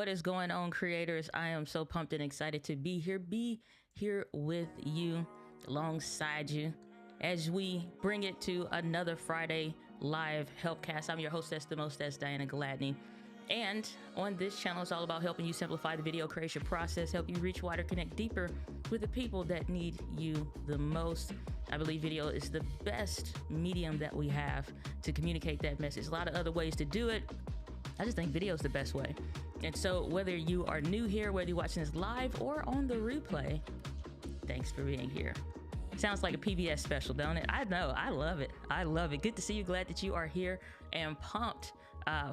What is going on, creators? I am so pumped and excited to be here with you, alongside you, as we bring it to another Friday live Helpcast. I'm your hostess, the mostess, Diana Gladney. And on this channel, it's all about helping you simplify the video creation process, help you reach wider, connect deeper with the people that need you the most. I believe video is the best medium that we have to communicate that message. A lot of other ways to do it. I just think video is the best way. And so whether you are new here, whether you're watching this live or on the replay, thanks for being here. Sounds like a PBS special, don't it? I know, I love it. I love it. Good to see you. Glad that you are here and pumped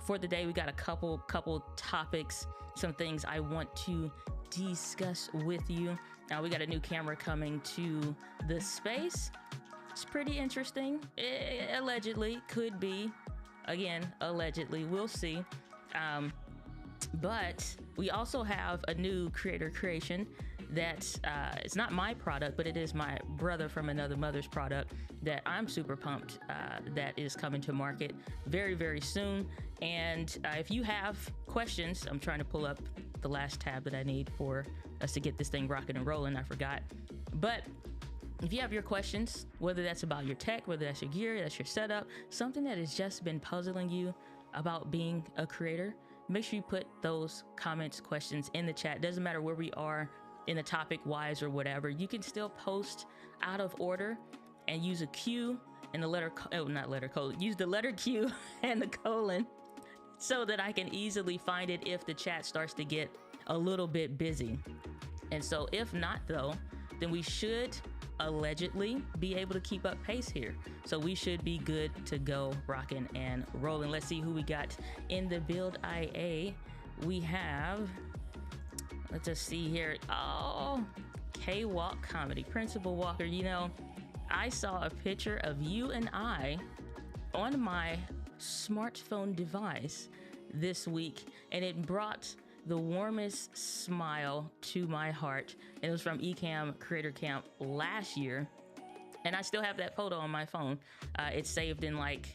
for the day. We got a couple topics, some things I want to discuss with you. Now we got a new camera coming to the space. It's pretty interesting. Allegedly, could be. Again, allegedly, we'll see. But we also have a new creator creation that it's not my product, but it is my brother from another mother's product that I'm super pumped that is coming to market very, very soon. And if you have questions, I'm trying to pull up the last tab that I need for us to get this thing rocking and rolling. I forgot. But if you have your questions, whether that's about your tech, whether that's your gear, that's your setup, something that has just been puzzling you about being a creator, make sure you put those comments, questions in the chat. Doesn't matter where we are in the topic wise or whatever. You can still post out of order and use a Q and the letter, use the letter Q and the colon so that I can easily find it if the chat starts to get a little bit busy. And so if not though, then we should allegedly be able to keep up pace here. So we should be good to go, rocking and rolling. Let's see who we got in the build IA. We have, let's just see here. Oh, K-Walk Comedy. Principal Walker, you know, I saw a picture of you and I on my smartphone device this week, and it brought the warmest smile to my heart. And it was from Ecamm Creator Camp last year, and I still have that photo on my phone. It's saved in like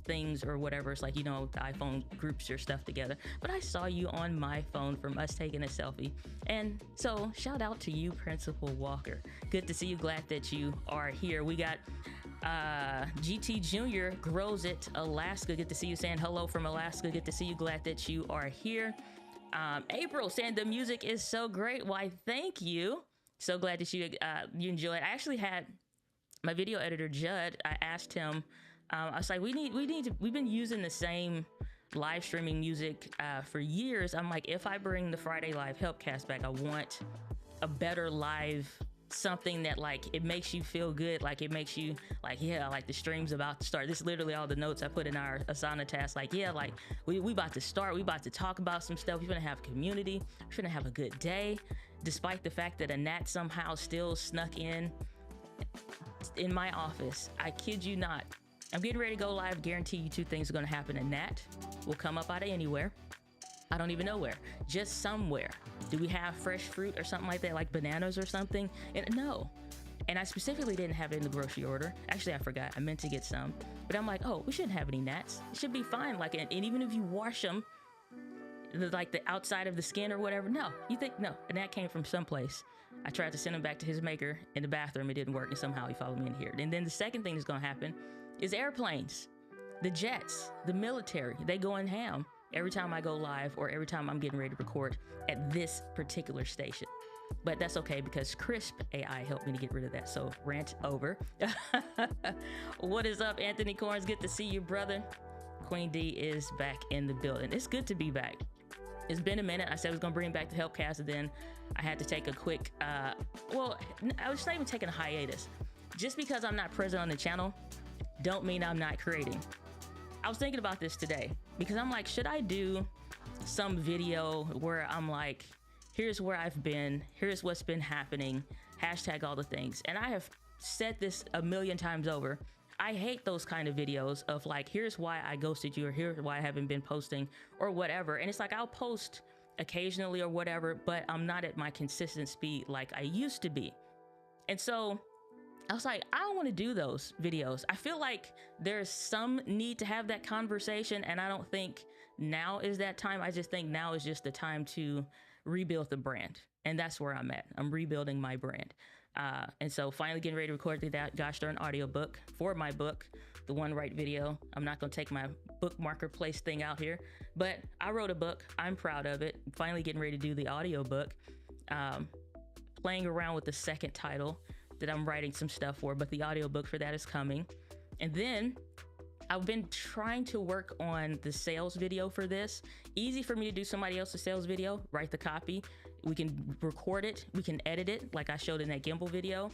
things or whatever. It's like, you know, the iPhone groups your stuff together. But I saw you on my phone from us taking a selfie. And so shout out to you, Principal Walker. Good to see you. Glad that you are here. We got GT Jr. Grows It Alaska. Good to see you, saying hello from Alaska. Good to see you. Glad that you are here. April saying the music is so great. Why, thank you. So glad that you enjoy it. I actually had my video editor Judd. I asked him. I was like, we've been using the same live streaming music for years. I'm like, if I bring the Friday Live Helpcast back, I want a better live, something that like it makes you feel good, like it makes you like, yeah, like the stream's about to start. This is literally all the notes I put in our Asana task. Like, yeah, like we about to start. We about to talk about some stuff. We're gonna have community. We're gonna have a good day, despite the fact that a gnat somehow still snuck in my office. I kid you not. I'm getting ready to go live. Guarantee you two things are gonna happen. A gnat will come up out of anywhere. I don't even know where, just somewhere. Do we have fresh fruit or something like that, like bananas or something? And no. And I specifically didn't have it in the grocery order. Actually, I forgot. I meant to get some. But I'm like, oh, we shouldn't have any gnats. It should be fine. Like, and even if you wash them, like the outside of the skin or whatever, no. You think, no, a gnat came from someplace. I tried to send him back to his maker in the bathroom. It didn't work, and somehow he followed me in here. And then the second thing that's gonna happen is airplanes, the jets, the military. They going ham every time I go live or every time I'm getting ready to record at this particular station. But that's okay, because Crisp AI helped me to get rid of that. So rant over. What is up, Anthony Corns? Good to see you, brother. Queen D is back in the building. It's good to be back. It's been a minute. I said I was gonna bring back the Helpcast, and then I had to take a quick, well, I was not even taking a hiatus. Just because I'm not present on the channel, don't mean I'm not creating. I was thinking about this today, because I'm like, should I do some video where I'm like, here's where I've been, here's what's been happening, hashtag all the things. And I have said this a million times over. I hate those kind of videos of like, here's why I ghosted you, or here's why I haven't been posting or whatever. And it's like, I'll post occasionally or whatever, but I'm not at my consistent speed like I used to be. And so I was like, I don't want to do those videos. I feel like there's some need to have that conversation, and I don't think now is that time. I just think now is just the time to rebuild the brand. And that's where I'm at. I'm rebuilding my brand. And so finally getting ready to record that gosh darn audiobook for my book, The One Right Video. I'm not going to take my bookmarker place thing out here, but I wrote a book. I'm proud of it. Finally getting ready to do the audiobook. Playing around with the second title that I'm writing some stuff for, but the audiobook for that is coming. And then I've been trying to work on the sales video for this. Easy for me to do somebody else's sales video, write the copy. We can record it, we can edit it, like I showed in that gimbal video.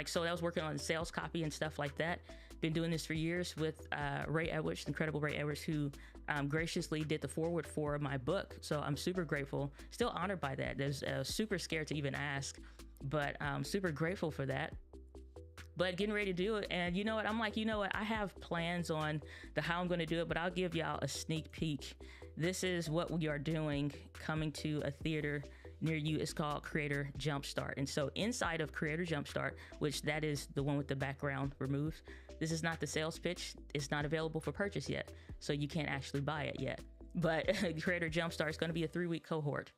So I was working on sales copy and stuff like that. Been doing this for years with Ray Edwards, incredible Ray Edwards, who graciously did the forward for my book. So I'm super grateful, still honored by that. There's super scared to even ask, but I'm super grateful for that. But getting ready to do it, and you know what, I'm like, you know what, I have plans on how I'm going to do it, but I'll give y'all a sneak peek. This is what we are doing, coming to a theater near you. It's called Creator Jumpstart. And so inside of Creator Jumpstart, which that is the one with the background removed, this is not the sales pitch. It's not available for purchase yet, so you can't actually buy it yet. But Creator Jumpstart is going to be a 3-week cohort,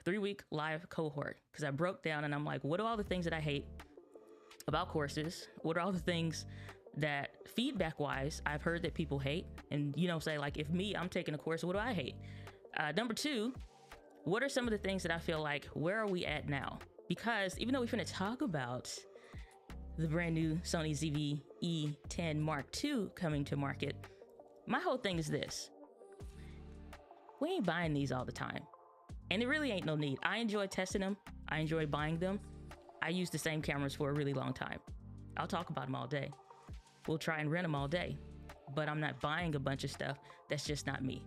3-week live cohort, because I broke down and I'm like, what are all the things that I hate about courses? What are all the things that feedback wise I've heard that people hate? And you know, say like, if I'm taking a course, what do I hate? Number 2, what are some of the things that I feel like, where are we at now? Because even though we're going to talk about the brand new Sony ZV-E10 Mark II coming to market, my whole thing is this: we ain't buying these all the time, and it really ain't no need. I enjoy testing them, I enjoy buying them, I use the same cameras for a really long time. I'll talk about them all day. We'll try and rent them all day, but I'm not buying a bunch of stuff. That's just not me.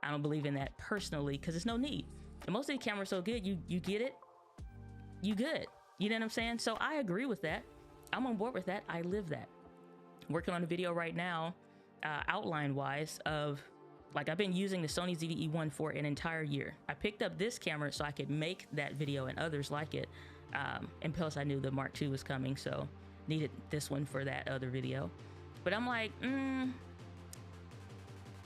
I don't believe in that personally, because there's no need. And most of the cameras are so good, you get it, you good. You know what I'm saying? So I agree with that. I'm on board with that. I live that. Working on a video right now, outline wise, of like, I've been using the Sony ZV-E10 for an entire year. I picked up this camera so I could make that video and others like it. And plus I knew the Mark II was coming, so needed this one for that other video. But I'm like,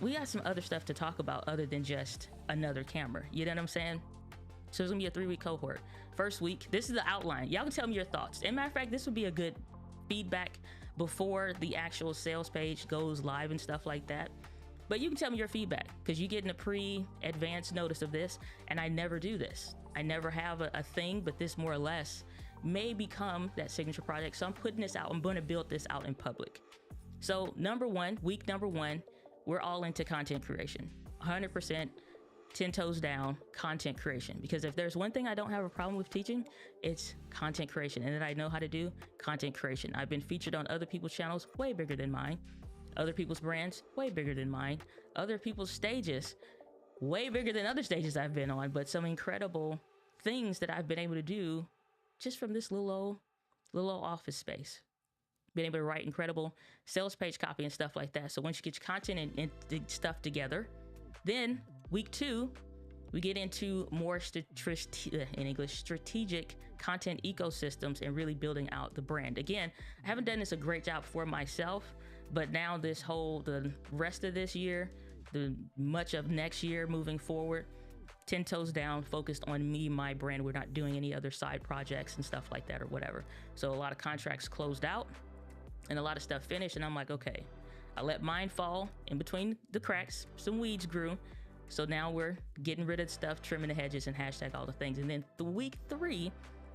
we got some other stuff to talk about other than just another camera. You know what I'm saying? So it's gonna be a 3-week cohort. First week, this is the outline. Y'all can tell me your thoughts. And matter of fact, this would be a good feedback before the actual sales page goes live and stuff like that. But you can tell me your feedback, because you're getting a pre-advance notice of this, and I never do this. I never have a thing, but this more or less may become that signature project. So I'm putting this out. I'm going to build this out in public. So week number one, we're all into content creation. 100%, 10 toes down, content creation. Because if there's one thing I don't have a problem with teaching, it's content creation. And that I know how to do content creation. I've been featured on other people's channels way bigger than mine. Other people's brands way bigger than mine. Other people's stages way bigger than other stages I've been on. But some incredible things that I've been able to do just from this little old office space. Been able to write incredible sales page copy and stuff like that. So once you get your content and the stuff together, then week 2, we get into more strategic content ecosystems and really building out the brand. Again, I haven't done this a great job for myself, but now the rest of this year, much of next year moving forward, 10 toes down, focused on me, my brand. We're not doing any other side projects and stuff like that or whatever. So a lot of contracts closed out and a lot of stuff finished. And I'm like, okay, I let mine fall in between the cracks. Some weeds grew. So now we're getting rid of stuff, trimming the hedges, and hashtag all the things. And then the week 3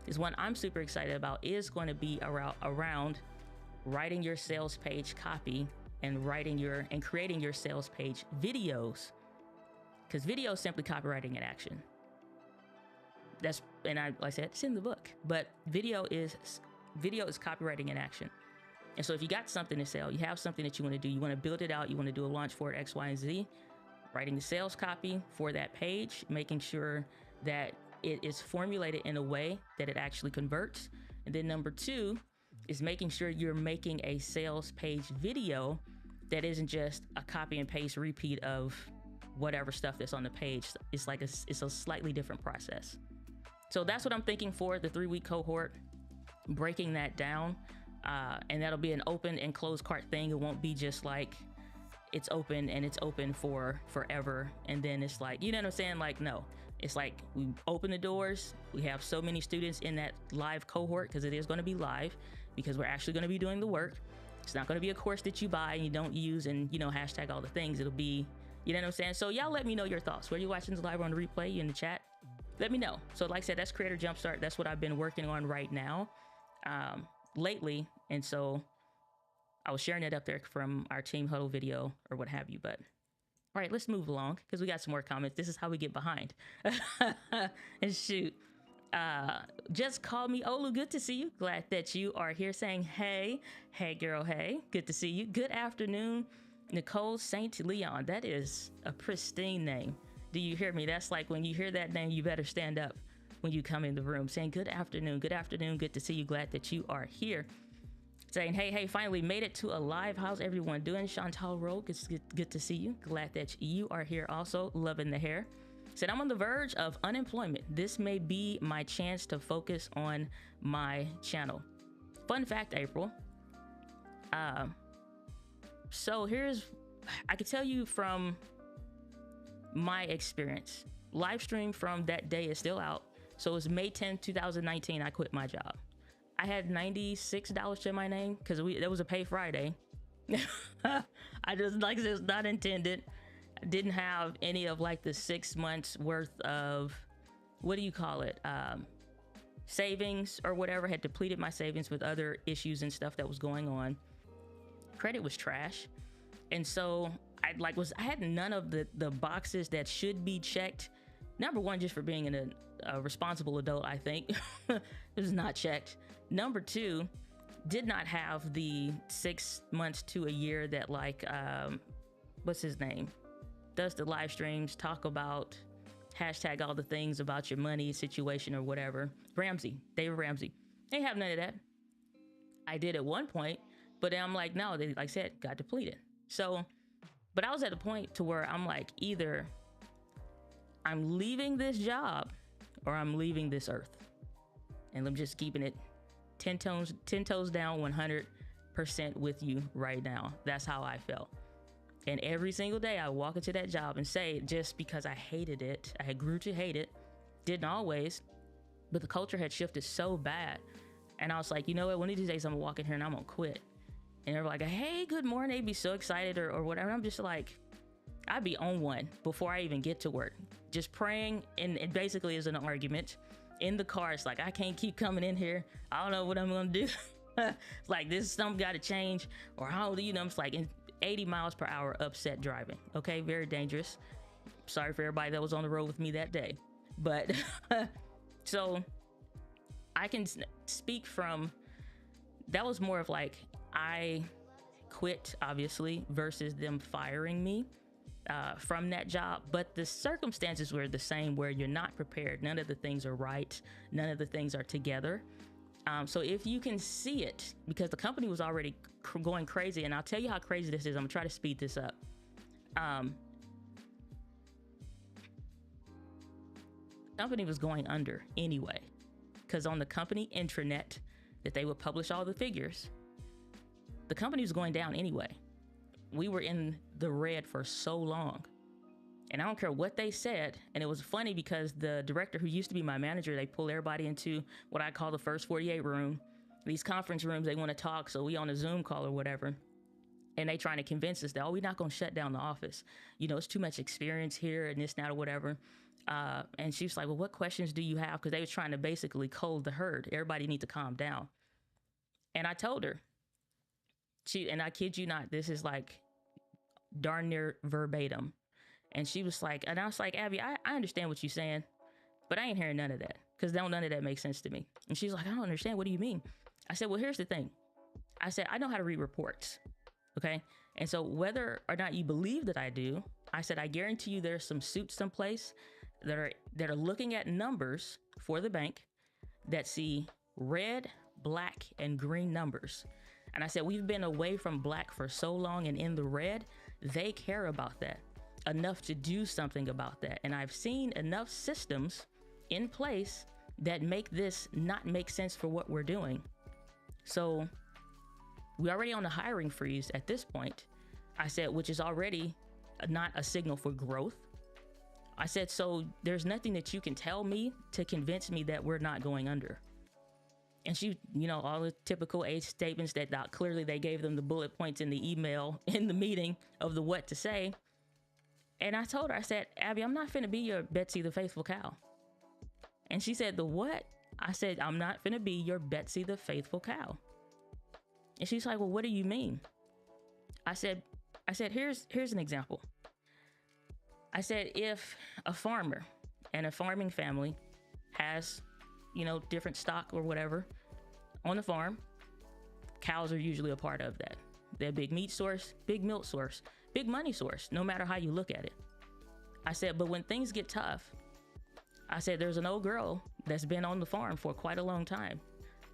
is one I'm super excited about, is going to be around writing your sales page copy and creating your sales page videos. Because video is simply copywriting in action. Like I said, it's in the book, but video is copywriting in action. And so if you got something to sell, you have something that you want to do, you want to build it out, you want to do a launch for it, X, Y, and Z, writing the sales copy for that page, making sure that it is formulated in a way that it actually converts. And then number 2 is making sure you're making a sales page video that isn't just a copy and paste repeat of whatever stuff that's on the page. It's like it's a slightly different process. So that's what I'm thinking for the 3-week cohort, breaking that down. And that'll be an open and closed cart thing. It won't be just like it's open and it's open for forever. And then it's like, you know what I'm saying? Like, no, it's like we open the doors. We have so many students in that live cohort, because it is going to be live, because we're actually going to be doing the work. It's not going to be a course that you buy and you don't use and, hashtag all the things. It'll be, you know what I'm saying? So y'all let me know your thoughts. Where you watching this live or on the replay? You in the chat? Let me know. So like I said, that's Creator Jumpstart. That's what I've been working on right now, lately. And so I was sharing it up there from our team huddle video or what have you. But all right, let's move along, because we got some more comments. This is how we get behind. And shoot. Just call me Olu. Good to see you. Glad that you are here. Saying hey girl, hey, good to see you. Good afternoon, Nicole St. Leon. That is a pristine name. Do you hear me? That's like, when you hear that name, you better stand up when you come in the room. Saying good afternoon, good to see you. Glad that you are here. Saying hey, finally made it to a live. How's everyone doing? Chantal Rogue, it's good to see you. Glad that you are here also. Loving the hair. Said, I'm on the verge of unemployment. This may be my chance to focus on my channel. Fun fact, April. So I can tell you from my experience, live stream from that day is still out. So it was May 10th, 2019, I quit my job. I had $96 to my name, because there was a pay Friday. I just, like, it's not intended. I didn't have any of like the 6 months worth of, what do you call it? Savings or whatever. Had depleted my savings with other issues and stuff that was going on. Credit was trash. And so I had none of the boxes that should be checked Number one, just for being a responsible adult, I think. It was not checked. Number two, did not have the 6 months to a year that like, what's his name? Does the live streams, talk about, hashtag all the things about your money situation or whatever. David Ramsey. They have none of that. I did at one point, but then I'm like, no, they, like I said, got depleted. So, but I was at the point to where I'm like, either I'm leaving this job or I'm leaving this earth. And I'm just keeping it 10 toes down, 100% with you right now. That's how I felt. And every single day I walk into that job and say, just because I hated it, I had grew to hate it, didn't always, but the culture had shifted so bad. And I was like, you know what, one of these days I'm gonna walk in here and I'm gonna quit. And they're like, hey, good morning. They'd be so excited or whatever. I'm just like, I'd be on one before I even get to work, just praying. And it basically is an argument in the car. It's like, I can't keep coming in here. I don't know what I'm gonna do. It's like, this something gotta change, or how, you know, it's like 80 miles per hour upset driving. Okay, very dangerous. Sorry for everybody that was on the road with me that day. But so I can speak from, that was more of like, I quit, obviously, versus them firing me from that job. But the circumstances were the same, where you're not prepared. None of the things are right. None of the things are together. So if you can see it, because the company was already going crazy, and I'll tell you how crazy this is. I'm gonna try to speed this up. Company was going under anyway, because on the company intranet that they would publish all the figures, the company was going down anyway. We were in the red for so long, and I don't care what they said. And it was funny because the director, who used to be my manager, they pulled everybody into what I call the first 48 room, these conference rooms. They want to talk, so we on a Zoom call or whatever, and they trying to convince us that, oh, we're not going to shut down the office. You know, it's too much experience here and this, that, or whatever. And she was like, well, what questions do you have? Because they was trying to basically cold the herd. Everybody need to calm down. And I told her, and I kid you not, this is like darn near verbatim. And she was like, and I was like, Abby, I understand what you're saying, but I ain't hearing none of that, because none of that makes sense to me. And she's like, I don't understand. What do you mean? I said, well, here's the thing. I said, I know how to read reports. Okay. And so whether or not you believe that I do, I said, I guarantee you there's some suits someplace that are looking at numbers for the bank that see red, black, and green numbers. And I said, we've been away from black for so long and in the red, they care about that enough to do something about that. And I've seen enough systems in place that make this not make sense for what we're doing. So we're already on the hiring freeze at this point. I said, which is already not a signal for growth. I said, so there's nothing that you can tell me to convince me that we're not going under. And she, you know, all the typical age statements that clearly they gave them the bullet points in the email in the meeting of the what to say. And I told her, I said, Abby, I'm not finna be your Betsy the faithful cow. And she said, the what? I said, I'm not finna be your Betsy the faithful cow. And she's like, well, what do you mean? I said, here's an example. I said, if a farmer and a farming family has, you know, different stock or whatever on the farm, cows are usually a part of that. They're a big meat source, big milk source, big money source, no matter how you look at it. I said, but when things get tough, I said, there's an old girl that's been on the farm for quite a long time.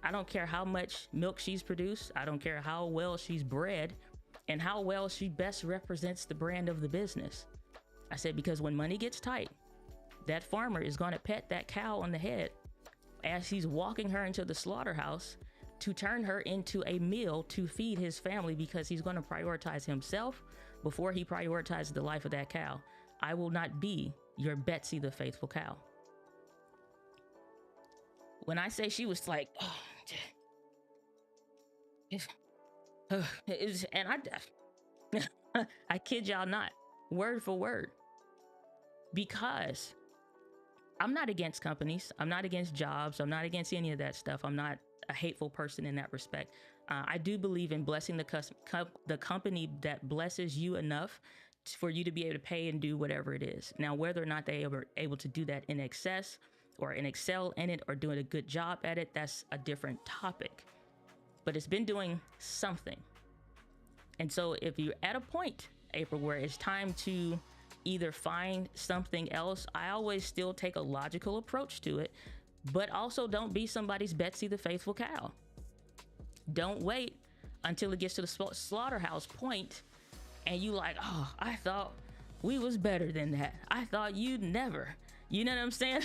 I don't care how much milk she's produced. I don't care how well she's bred and how well she best represents the brand of the business. I said, because when money gets tight, that farmer is going to pet that cow on the head as he's walking her into the slaughterhouse to turn her into a meal to feed his family, because he's going to prioritize himself before he prioritizes the life of that cow. I will not be your Betsy the faithful cow. When I say she was like, and I kid y'all not, word for word, because I'm not against companies. I'm not against jobs. I'm not against any of that stuff. I'm not a hateful person in that respect. I do believe in blessing the company that blesses you enough for you to be able to pay and do whatever it is. Now, whether or not they are able to do that in excess or in excel in it or doing a good job at it, that's a different topic. But it's been doing something. And so if you're at a point, April, where it's time to either find something else, I always still take a logical approach to it, but also don't be somebody's Betsy the faithful cow. Don't wait until it gets to the slaughterhouse point and you like, oh, I thought we was better than that. I thought you'd never. You know what I'm saying?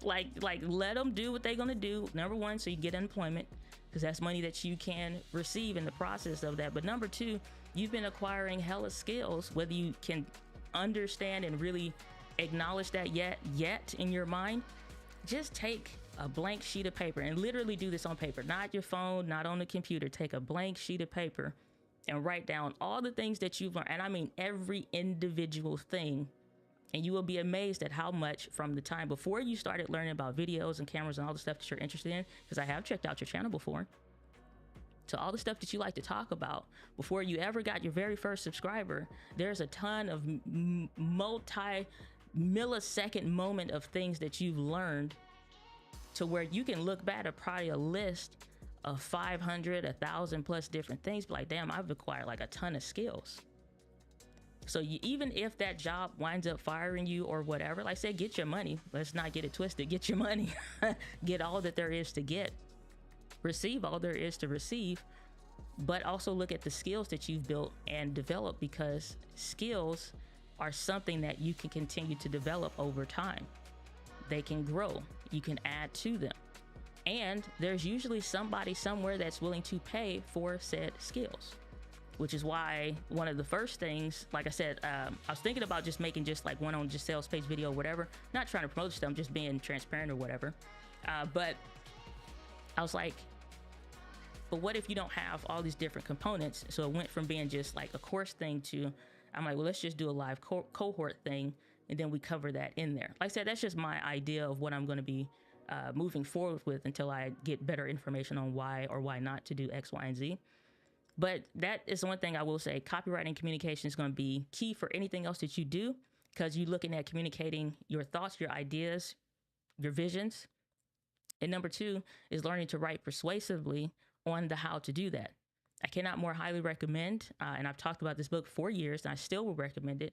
Like let them do what they're gonna do. Number one, so you get unemployment, because that's money that you can receive in the process of that. But number two, you've been acquiring hella skills, whether you can understand and really acknowledge that yet in your mind. Just take a blank sheet of paper and literally do this on paper, not your phone, not on the computer. Take a blank sheet of paper and write down all the things that you've learned. And I mean every individual thing. And you will be amazed at how much from the time before you started learning about videos and cameras and all the stuff that you're interested in, because I have checked out your channel before, to all the stuff that you like to talk about before you ever got your very first subscriber. There's a ton of multi-millisecond moment of things that you've learned, to where you can look back at probably a list of 500, 1,000 plus different things, but like, damn, I've acquired like a ton of skills. So even if that job winds up firing you or whatever, like I said, get your money. Let's not get it twisted. Get your money. Get all that there is to get. Receive all there is to receive. But also look at the skills that you've built and developed, because skills are something that you can continue to develop over time. They can grow. You can add to them. And there's usually somebody somewhere that's willing to pay for said skills. Which is why one of the first things, like I said, I was thinking about just making just like one on just sales page video, whatever. Not trying to promote stuff, I'm just being transparent or whatever. But I was like, but what if you don't have all these different components? So it went from being just like a course thing to, I'm like, well, let's just do a live cohort thing, and then we cover that in there. Like I said, that's just my idea of what I'm going to be moving forward with until I get better information on why or why not to do X, Y, and Z. But that is one thing I will say. Copywriting communication is going to be key for anything else that you do, because you're looking at communicating your thoughts, your ideas, your visions. And number two is learning to write persuasively on the how to do that. I cannot more highly recommend, and I've talked about this book for years, and I still will recommend it,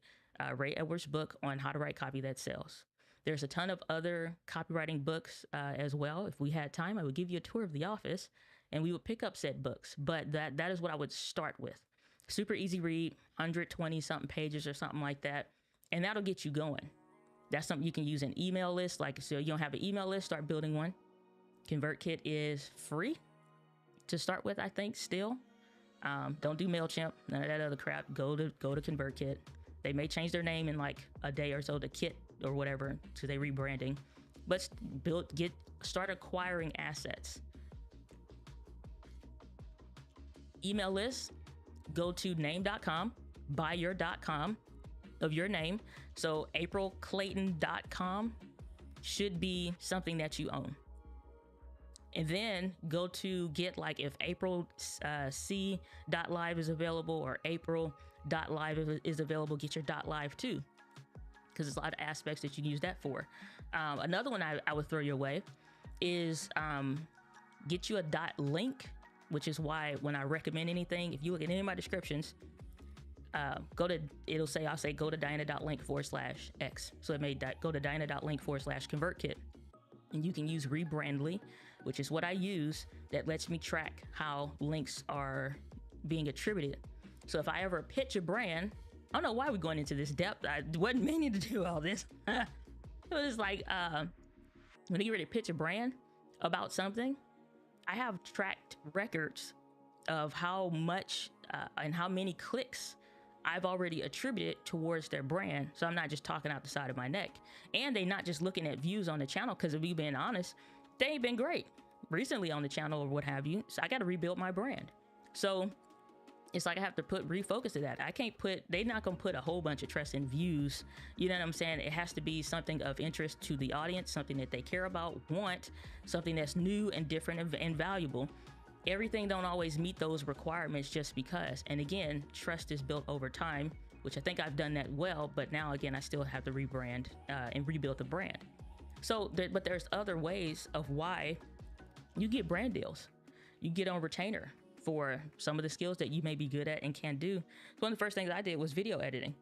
Ray Edwards' book on how to write copy that sells. There's a ton of other copywriting books as well. If we had time, I would give you a tour of the office and we would pick up said books. But that is what I would start with. Super easy read, 120 something pages or something like that. And that'll get you going. That's something you can use an email list. Like, so you don't have an email list, start building one. ConvertKit is free to start with, I think, still. Don't do MailChimp, none of that other crap. Go to ConvertKit. They may change their name in like a day or so to Kit or whatever, so they rebranding. But start acquiring assets. Email list, go to name.com, buy your .com of your name. So aprilclayton.com should be something that you own. And then go to get, like, if April C.live is available or April.live is available, get your .live too, because there's a lot of aspects that you can use that for. Another one I would throw your way is get you a .link, which is why when I recommend anything, if you look at any of my descriptions, it'll say, I'll say, go to diana.link/X. So it may go to diana.link/ConvertKit. And you can use Rebrandly, which is what I use, that lets me track how links are being attributed. So if I ever pitch a brand, I don't know why we're going into this depth. I wasn't meaning to do all this. It was like, when you get ready to pitch a brand about something, I have tracked records of how much and how many clicks I've already attributed towards their brand. So I'm not just talking out the side of my neck. And they're not just looking at views on the channel, because if we've been honest, they ain't been great recently on the channel or what have you. So I got to rebuild my brand. So it's like I have to refocus to that. They're not going to put a whole bunch of trust in views. You know what I'm saying? It has to be something of interest to the audience, something that they care about, want, something that's new and different and valuable. Everything don't always meet those requirements just because. And again, trust is built over time which I think I've done that well, but now again, I still have to rebrand and rebuild the brand. So, but there's other ways of why you get brand deals. You get on retainer for some of the skills that you may be good at and can do. So one of the first things I did was video editing.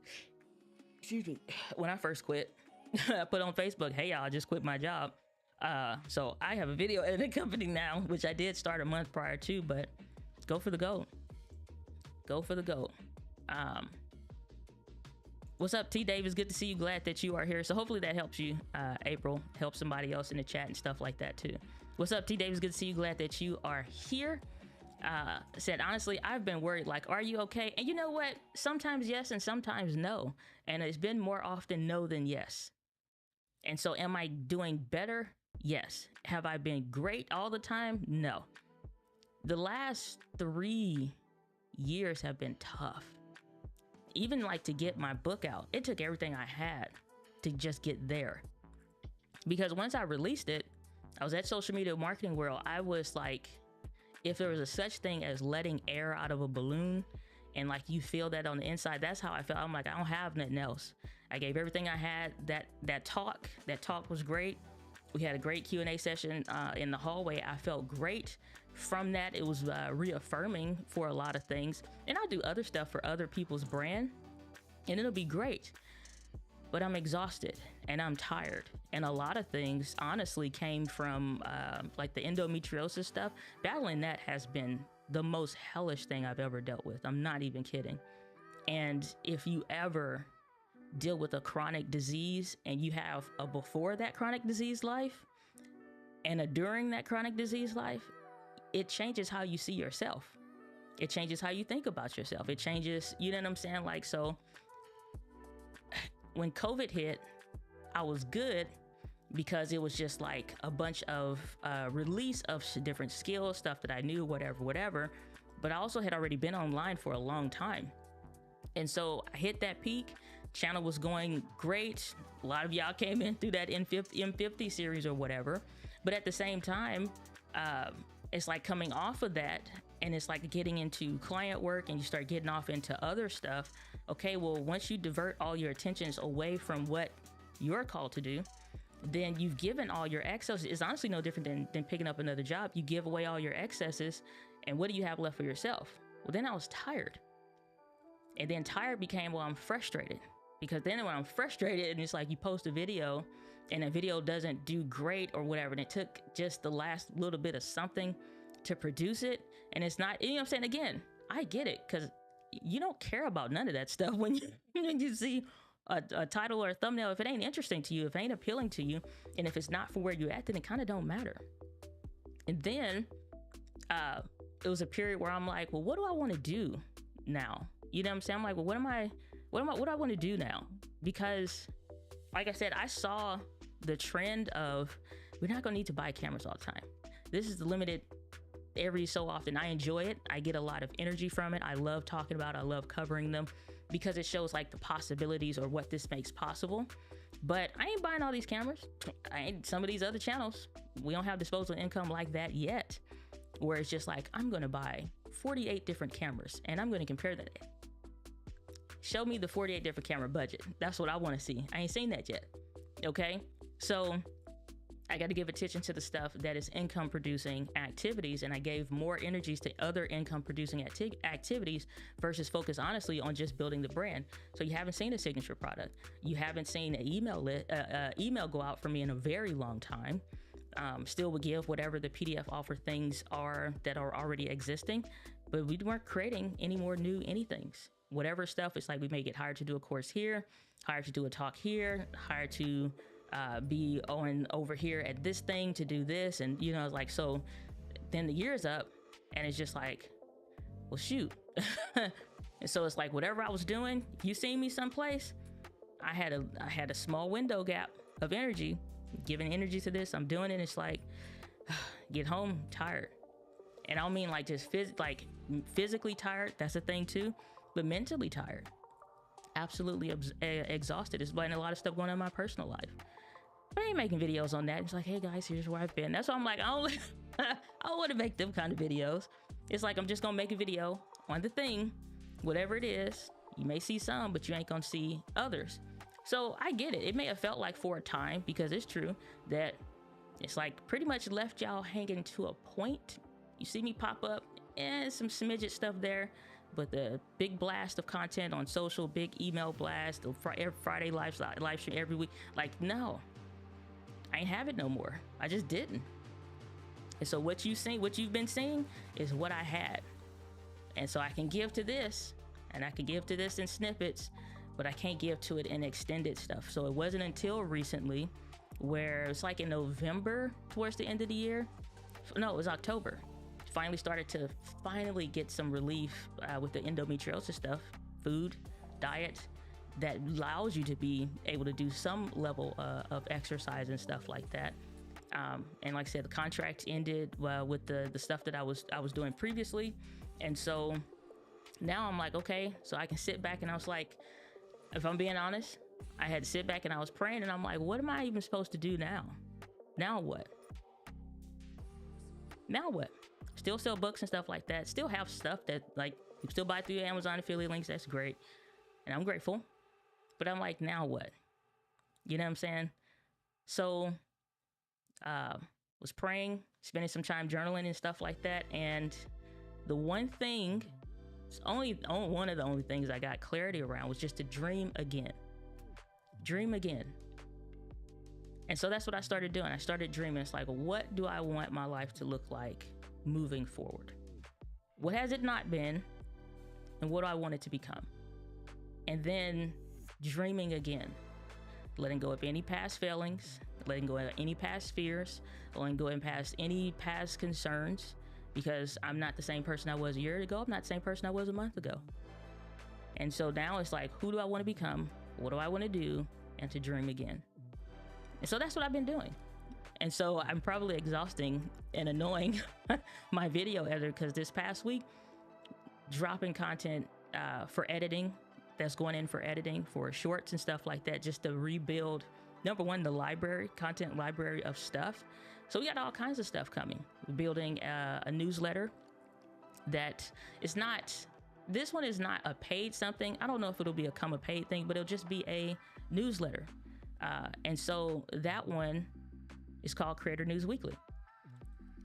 Excuse me. When I first quit, I put on Facebook, hey y'all, I just quit my job. So I have a video editing company now, which I did start a month prior to, but go for the gold. Go for the gold. What's up, T. Davis? Good to see you. Glad that you are here. So hopefully that helps you, April. Help somebody else in the chat and stuff like that too. What's up, T. Davis? Good to see you. Glad that you are here. Said, honestly, I've been worried, like, are you okay? And you know what? Sometimes yes and sometimes no. And it's been more often no than yes. And so am I doing better? Yes. Have I been great all the time? No. The last 3 years have been tough. Even like to get my book out, it took everything I had to just get there. Because once I released it, I was at Social Media Marketing World. I was like, if there was a such thing as letting air out of a balloon and like you feel that on the inside, that's how I felt. I'm like, I don't have nothing else. I gave everything I had. That talk was great. We had a great Q&A session in the hallway. I felt great from that. It was reaffirming for a lot of things. And I'll do other stuff for other people's brand and it'll be great. But I'm exhausted and I'm tired. And a lot of things honestly came from like the endometriosis stuff. Battling that has been the most hellish thing I've ever dealt with. I'm not even kidding. And if you ever deal with a chronic disease and you have a before that chronic disease life and a during that chronic disease life, it changes how you see yourself. It changes how you think about yourself. It changes, you know what I'm saying? Like, so when COVID hit, I was good because it was just like a bunch of release of different skills, stuff that I knew, whatever. But I also had already been online for a long time. And so I hit that peak, channel was going great. A lot of y'all came in through that M50 series or whatever. But at the same time, it's like coming off of that and it's like getting into client work and you start getting off into other stuff. Okay, well, once you divert all your attentions away from what you're called to do, then you've given all your excesses. It's honestly no different than picking up another job. You give away all your excesses and what do you have left for yourself? Well, then I was tired. And then tired became, well, I'm frustrated. Because then when I'm frustrated and it's like you post a video and a video doesn't do great or whatever, and it took just the last little bit of something to produce it, and it's not, you know what I'm saying? Again, I get it, because you don't care about none of that stuff when you see a title or a thumbnail. If it ain't interesting to you, if it ain't appealing to you, and if it's not for where you're at, then it kind of don't matter. And then it was a period where I'm like, well, what do I want to do now? You know what I'm saying? I'm like, well, what do I want to do now? Because like I said, I saw the trend of we're not going to need to buy cameras all the time. This is the limited every so often. I enjoy it. I get a lot of energy from it. I love talking about it. I love covering them because it shows like the possibilities or what this makes possible. But I ain't buying all these cameras. Some of these other channels, we don't have disposable income like that yet, where it's just like, I'm going to buy 48 different cameras and I'm going to compare that. Show me the 48 different camera budget. That's what I want to see. I ain't seen that yet. Okay. So I got to give attention to the stuff that is income producing activities. And I gave more energies to other income producing activities versus focus honestly on just building the brand. So you haven't seen a signature product. You haven't seen an email go out for me in a very long time. Still would give whatever the PDF offer things are that are already existing, but we weren't creating any more new anythings. Whatever stuff, it's like we may get hired to do a course here, hired to do a talk here, hired to be on over here at this thing to do this. And, you know, like, so then the year's up and it's just like, well, shoot. And so it's like, whatever I was doing, if you see me someplace, I had a small window gap of energy, giving energy to this. I'm doing it. It's like, get home tired. And I don't mean like just physically tired. That's a thing too. But mentally tired, absolutely exhausted. It's been a lot of stuff going on in my personal life. But I ain't making videos on that. It's like, hey guys, here's where I've been. That's why I'm like, I don't want to make them kind of videos. It's like, I'm just going to make a video on the thing, whatever it is, You may see some, but you ain't gonna see others. So I get it. It may have felt like for a time, because it's true that it's like pretty much left y'all hanging to a point. You see me pop up and some smidget stuff there, but the big blast of content on social, big email blast, the Friday live stream every week, like, no, I ain't have it no more. I just didn't. And so what you've been seeing is what I had. And so I can give to this, and I can give to this in snippets, but I can't give to it in extended stuff. So it wasn't until recently, where it's like in November, towards the end of the year. No, it was October. Finally started to get some relief with the endometriosis stuff, food, diet, that allows you to be able to do some level of exercise and stuff like that. And like I said, the contract ended with the stuff that I was doing previously. And so now I'm like, okay, so I can sit back, and I was like, if I'm being honest, I had to sit back and I was praying, and I'm like, what am I even supposed to do now? Now what? Now what? Still sell books and stuff like that. Still have stuff that, like, you still buy through Amazon affiliate links. That's great. And I'm grateful. But I'm like, now what? You know what I'm saying? So, was praying, spending some time journaling and stuff like that. And the one thing, one of the only things I got clarity around was just to dream again. Dream again. And so that's what I started doing. I started dreaming. It's like, what do I want my life to look like moving forward? What has it not been? And what do I want it to become? And then dreaming again. Letting go of any past failings, letting go of any past fears, letting go of any past concerns, because I'm not the same person I was a year ago. I'm not the same person I was a month ago. And so now it's like, who do I want to become? What do I want to do? And to dream again. And so that's what I've been doing. And so I'm probably exhausting and annoying my video editor, because this past week, dropping content for editing, that's going in for editing for shorts and stuff like that, just to rebuild, number one, the content library of stuff. So we got all kinds of stuff coming. We're building a newsletter that is not, this one is not a paid something. I don't know if it'll become a paid thing, but it'll just be a newsletter. And so that one is called Creator News Weekly.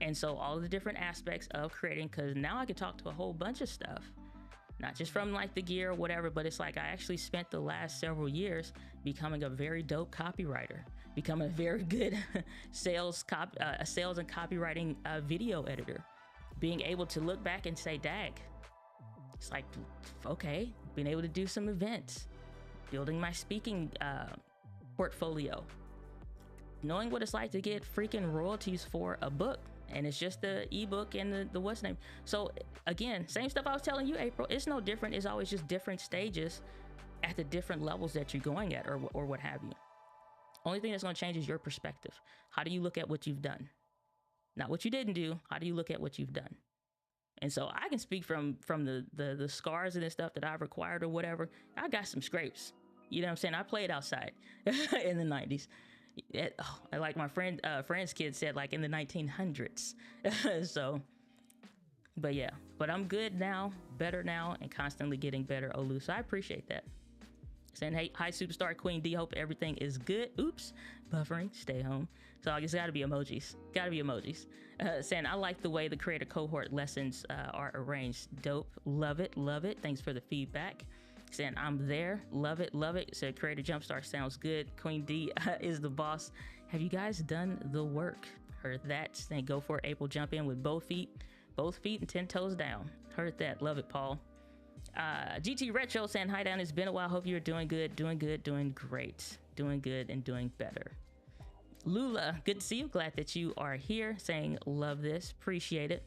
And so all of the different aspects of creating, because now I can talk to a whole bunch of stuff, not just from like the gear or whatever, but it's like I actually spent the last several years becoming a very dope copywriter, becoming a very good sales and copywriting video editor, being able to look back and say, dag, it's like, okay, being able to do some events, building my speaking portfolio, knowing what it's like to get freaking royalties for a book. And it's just the ebook and the what's name. So again, same stuff I was telling you, April. It's no different. It's always just different stages at the different levels that you're going at, or what have you. Only thing that's going to change is your perspective. How do you look at what you've done? Not what you didn't do. How do you look at what you've done? And so I can speak from the scars and the stuff that I've acquired or whatever. I got some scrapes. You know what I'm saying? I played outside in the 90s. Like my friend's kid said, like in the 1900s. So, but yeah, but I'm good now, better now, and constantly getting better, Olu. So I appreciate that. Saying, hey, hi, Superstar Queen D. Hope everything is good. Oops, buffering, stay home. So I guess gotta be emojis. Saying, I like the way the creator cohort lessons are arranged. Dope. Love it. Love it. Thanks for the feedback. Saying, I'm there. Love it. Love it. Said, Creator Jumpstart sounds good. Queen D is the boss. Have you guys done the work? Heard that. Saying, go for it, April. Jump in with both feet and 10 toes down. Heard that. Love it, Paul. GT Retro saying, hi, down. It's been a while. Hope you're doing good, doing great, doing good, and doing better. Lula, good to see you. Glad that you are here. Saying, love this. Appreciate it.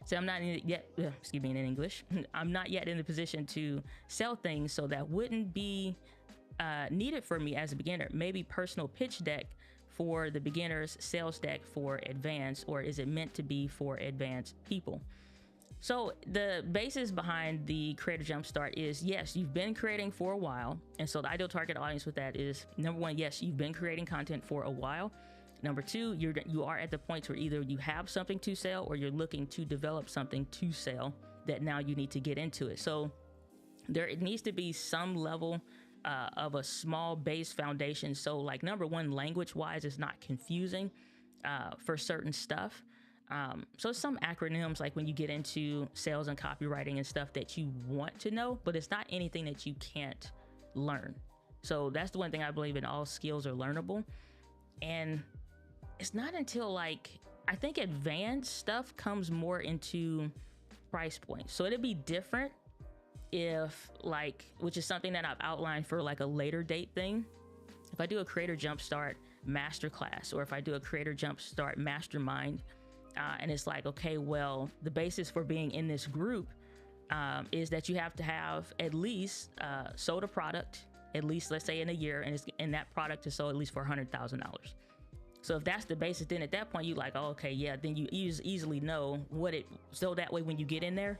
So I'm not yet, excuse me, in English, I'm not yet in the position to sell things, so that wouldn't be needed for me as a beginner. Maybe personal pitch deck for the beginners, sales deck for advanced, or is it meant to be for advanced people? So the basis behind the Creator Jumpstart is, yes, you've been creating for a while. And so the ideal target audience with that is, number one, yes, you've been creating content for a while. Number two, you are at the point where either you have something to sell or you're looking to develop something to sell that now you need to get into it. So there needs to be some level of a small base foundation. So like number one, language wise, it's not confusing for certain stuff. So some acronyms, like when you get into sales and copywriting and stuff that you want to know, but it's not anything that you can't learn. So that's the one thing I believe in, all skills are learnable. And it's not until like, I think advanced stuff comes more into price point. So it'd be different if like, which is something that I've outlined for like a later date thing. If I do a creator jumpstart masterclass, or if I do a creator jumpstart mastermind, and it's like, okay, well, the basis for being in this group is that you have to have at least sold a product, at least let's say in a year, and that product is sold at least for $100,000. So if that's the basis, then at that point you like, oh, okay, yeah, then you easily know what it, so that way when you get in there,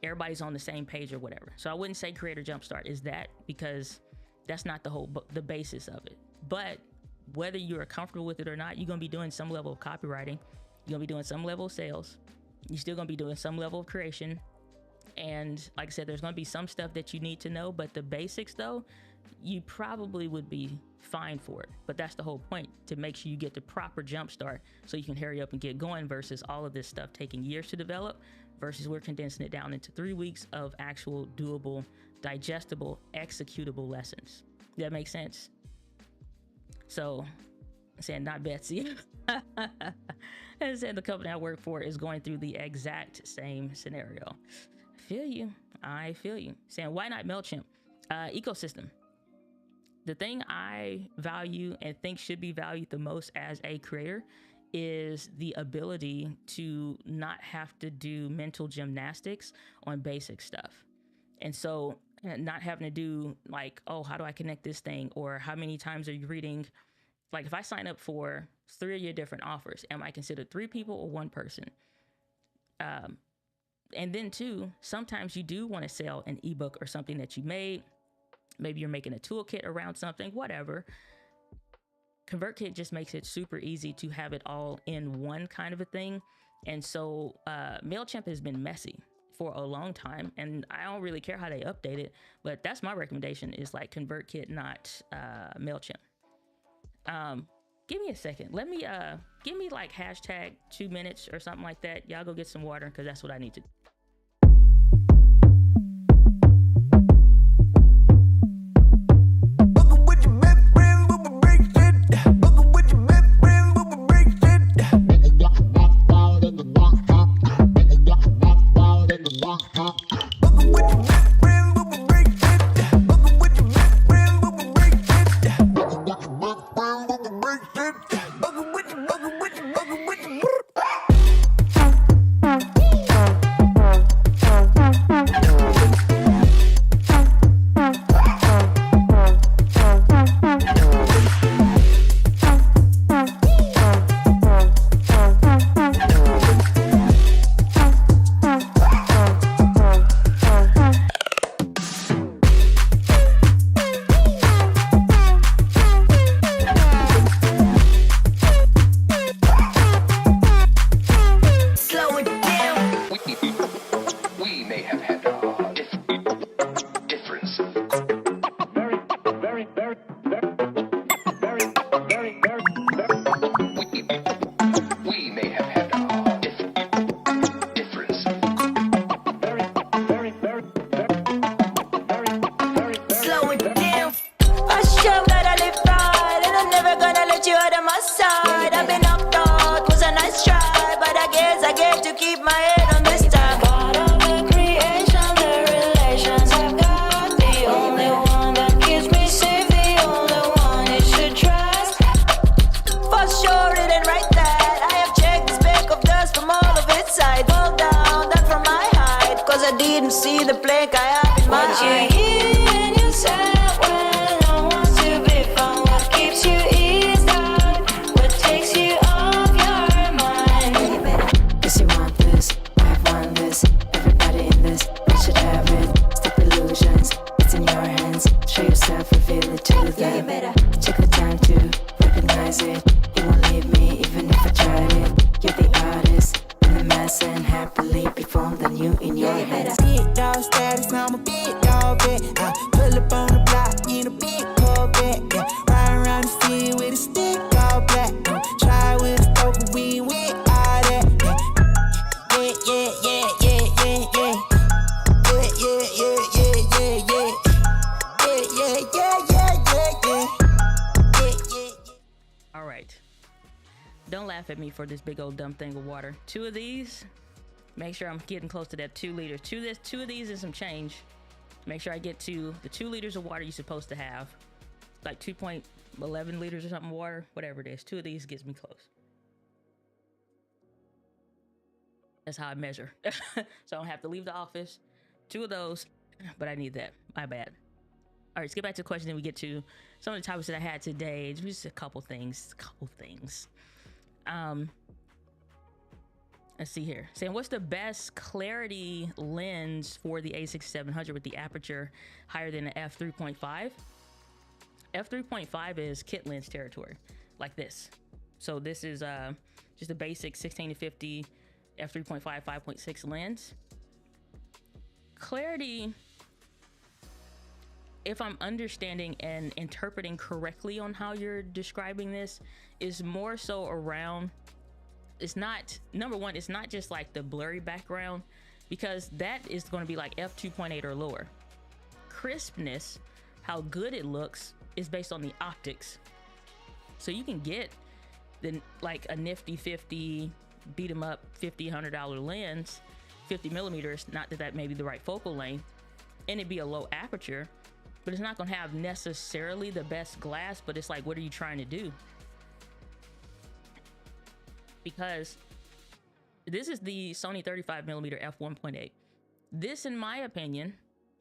everybody's on the same page or whatever. So I wouldn't say creator jumpstart is that, because that's not the basis of it. But whether you're comfortable with it or not, you're gonna be doing some level of copywriting, you're gonna be doing some level of sales, you're still gonna be doing some level of creation. And like I said, there's gonna be some stuff that you need to know, but the basics though, you probably would be fine for it. But that's the whole point, to make sure you get the proper jump start so you can hurry up and get going, versus all of this stuff taking years to develop, versus we're condensing it down into 3 weeks of actual doable, digestible, executable lessons. Does that make sense? So I'm saying not Betsy. And said the company I work for is going through the exact same scenario. I feel you. Saying why not MailChimp? Ecosystem. The thing I value and think should be valued the most as a creator is the ability to not have to do mental gymnastics on basic stuff. And so not having to do like, oh, how do I connect this thing? Or how many times are you reading? Like if I sign up for 3 of your different offers, am I considered 3 people or 1 person? And then 2, sometimes you do want to sell an ebook or something that you made. Maybe you're making a toolkit around something, whatever. ConvertKit just makes it super easy to have it all in one kind of a thing. And so MailChimp has been messy for a long time, and I don't really care how they update it, but that's my recommendation, is like ConvertKit, not MailChimp. Give me a second. Let me give me like hashtag 2 minutes or something like that. Y'all go get some water, because that's what I need to do. See the plague I have in my eye. What you hear in yourself when no one's to be found. What keeps you eased out? What takes you off your mind? Guess you want this, I want this. Everybody in this, we should have it. Stop illusions, it's in your hands. Show yourself, reveal it to them. Take the time to recognize it. You won't leave me even if I tried it. You're the artist in the mess, and happily perform the new in your hands. Big dog status, I'm a big dog, bitch. pull up on the block in a big Corvette, yeah. Ride around the city with a stick all black. Try with a stroke, but we ain't with all that, yeah. Yeah, yeah, yeah, yeah, yeah, yeah. Yeah, yeah, yeah, yeah, yeah, yeah. Yeah, yeah, yeah, yeah, yeah, yeah. Yeah, yeah. All right. Don't laugh at me for this big old dumb thing of water. 2 of these, make sure I'm getting close to that 2 liters. 2 of these and some change. Make sure I get to the 2 liters of water you're supposed to have. Like 2.11 liters or something water, whatever it is. 2 of these gets me close. That's how I measure. So I don't have to leave the office. 2 of those, but I need that. My bad. All right, let's get back to the question. Then we get to some of the topics that I had today. Just a couple things. Let's see here. Saying, what's the best clarity lens for the A6700 with the aperture higher than an f3.5? F3.5 is kit lens territory, like this. So this is just a basic 16-50 f3.5 5.6 lens. Clarity, if I'm understanding and interpreting correctly on how you're describing this, is more so around, it's not, number one, it's not just like the blurry background, because that is going to be like f2.8 or lower. Crispness, how good it looks, is based on the optics. So you can get the like a nifty 50 beat 'em up $50-$100 lens, 50 millimeters, not that that may be the right focal length, and it'd be a low aperture, but it's not going to have necessarily the best glass. But it's like, what are you trying to do? Because this is the Sony 35mm f1.8. This, in my opinion,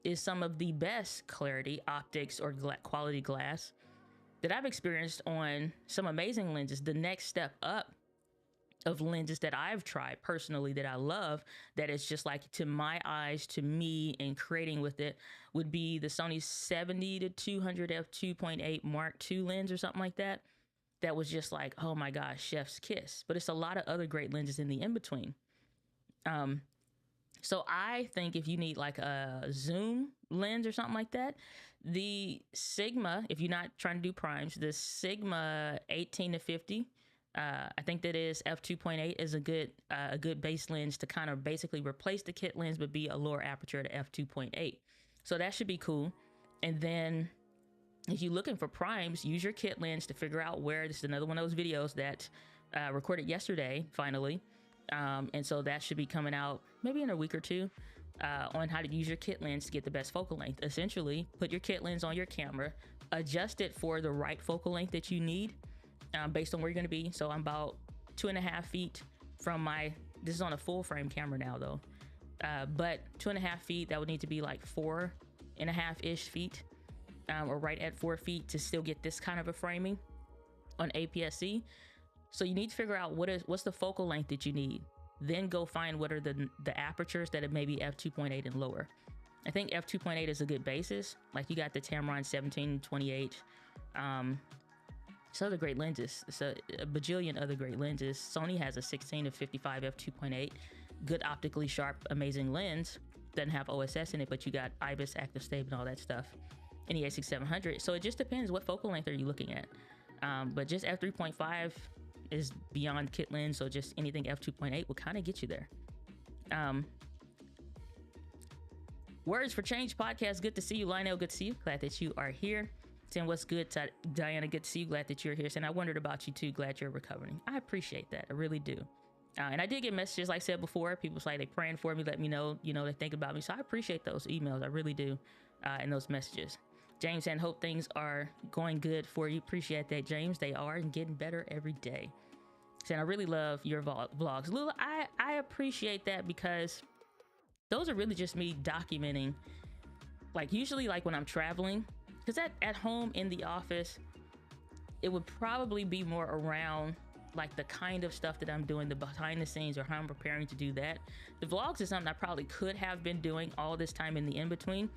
is some of the best clarity optics or quality glass that I've experienced on some amazing lenses. The next step up of lenses that I've tried personally that I love, that it's just like, to my eyes, to me, and creating with it, would be the Sony 70-200 f2.8 Mark II lens or something like that. That was just like, oh my gosh, chef's kiss. But it's a lot of other great lenses in the in-between. So I think if you need like a zoom lens or something like that, the Sigma, if you're not trying to do primes, the Sigma 18-50, I think that is f2.8 is a good base lens to kind of basically replace the kit lens, but be a lower aperture at f2.8. So that should be cool. And then if you're looking for primes, use your kit lens to figure out where. This is another one of those videos that recorded yesterday, finally. And so that should be coming out maybe in a week or two on how to use your kit lens to get the best focal length. Essentially, put your kit lens on your camera, adjust it for the right focal length that you need based on where you're going to be. So I'm about 2.5 feet from my, this is on a full frame camera now though, but 2.5 feet, that would need to be like 4.5-ish feet. Or right at 4 feet to still get this kind of a framing on APS-C. So you need to figure out what's the focal length that you need. Then go find what are the apertures that are maybe f2.8 and lower. I think f2.8 is a good basis. Like you got the Tamron 17-28. It's other great lenses. It's a bajillion other great lenses. Sony has a 16-55 f2.8. Good optically sharp, amazing lens. Doesn't have OSS in it, but you got IBIS, active stable, and all that stuff. In the A6700. So it just depends, what focal length are you looking at? But just f3.5 is beyond kit lens, so just anything f2.8 will kind of get you there. Words for Change podcast. Good to see you, Lionel. Good to see you. Glad that you are here. Saying what's good, Diana. Good to see you. Glad that you're here. Saying I wondered about you too. Glad you're recovering. I appreciate that. I really do. And I did get messages, like I said before. People say they praying for me, let me know, they think about me. So I appreciate those emails. I really do. And those messages. James, and hope things are going good for you. Appreciate that, James. They are, and getting better every day. Saying I really love your vlogs. Lula, I appreciate that, because those are really just me documenting, like usually like when I'm traveling, because at home in the office, it would probably be more around like the kind of stuff that I'm doing, the behind the scenes, or how I'm preparing to do that. The vlogs is something I probably could have been doing all this time in the in-between,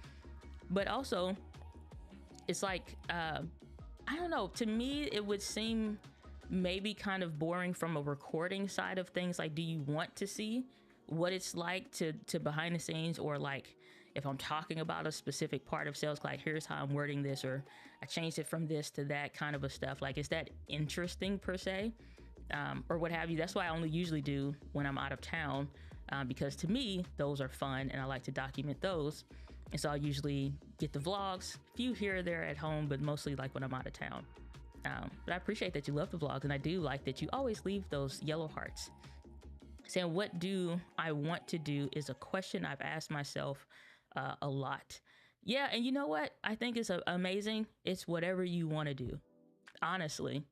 but also it's like, I don't know, to me, it would seem maybe kind of boring from a recording side of things. Like, do you want to see what it's like to behind the scenes, or like, if I'm talking about a specific part of sales, like here's how I'm wording this, or I changed it from this to that kind of a stuff. Like, is that interesting per se, or what have you? That's why I only usually do when I'm out of town, because to me, those are fun and I like to document those. And so I'll usually get the vlogs, a few here or there at home, but mostly like when I'm out of town. But I appreciate that you love the vlogs, and I do like that you always leave those yellow hearts. Saying, what do I want to do is a question I've asked myself a lot. Yeah, and you know what? I think it's amazing. It's whatever you want to do. Honestly,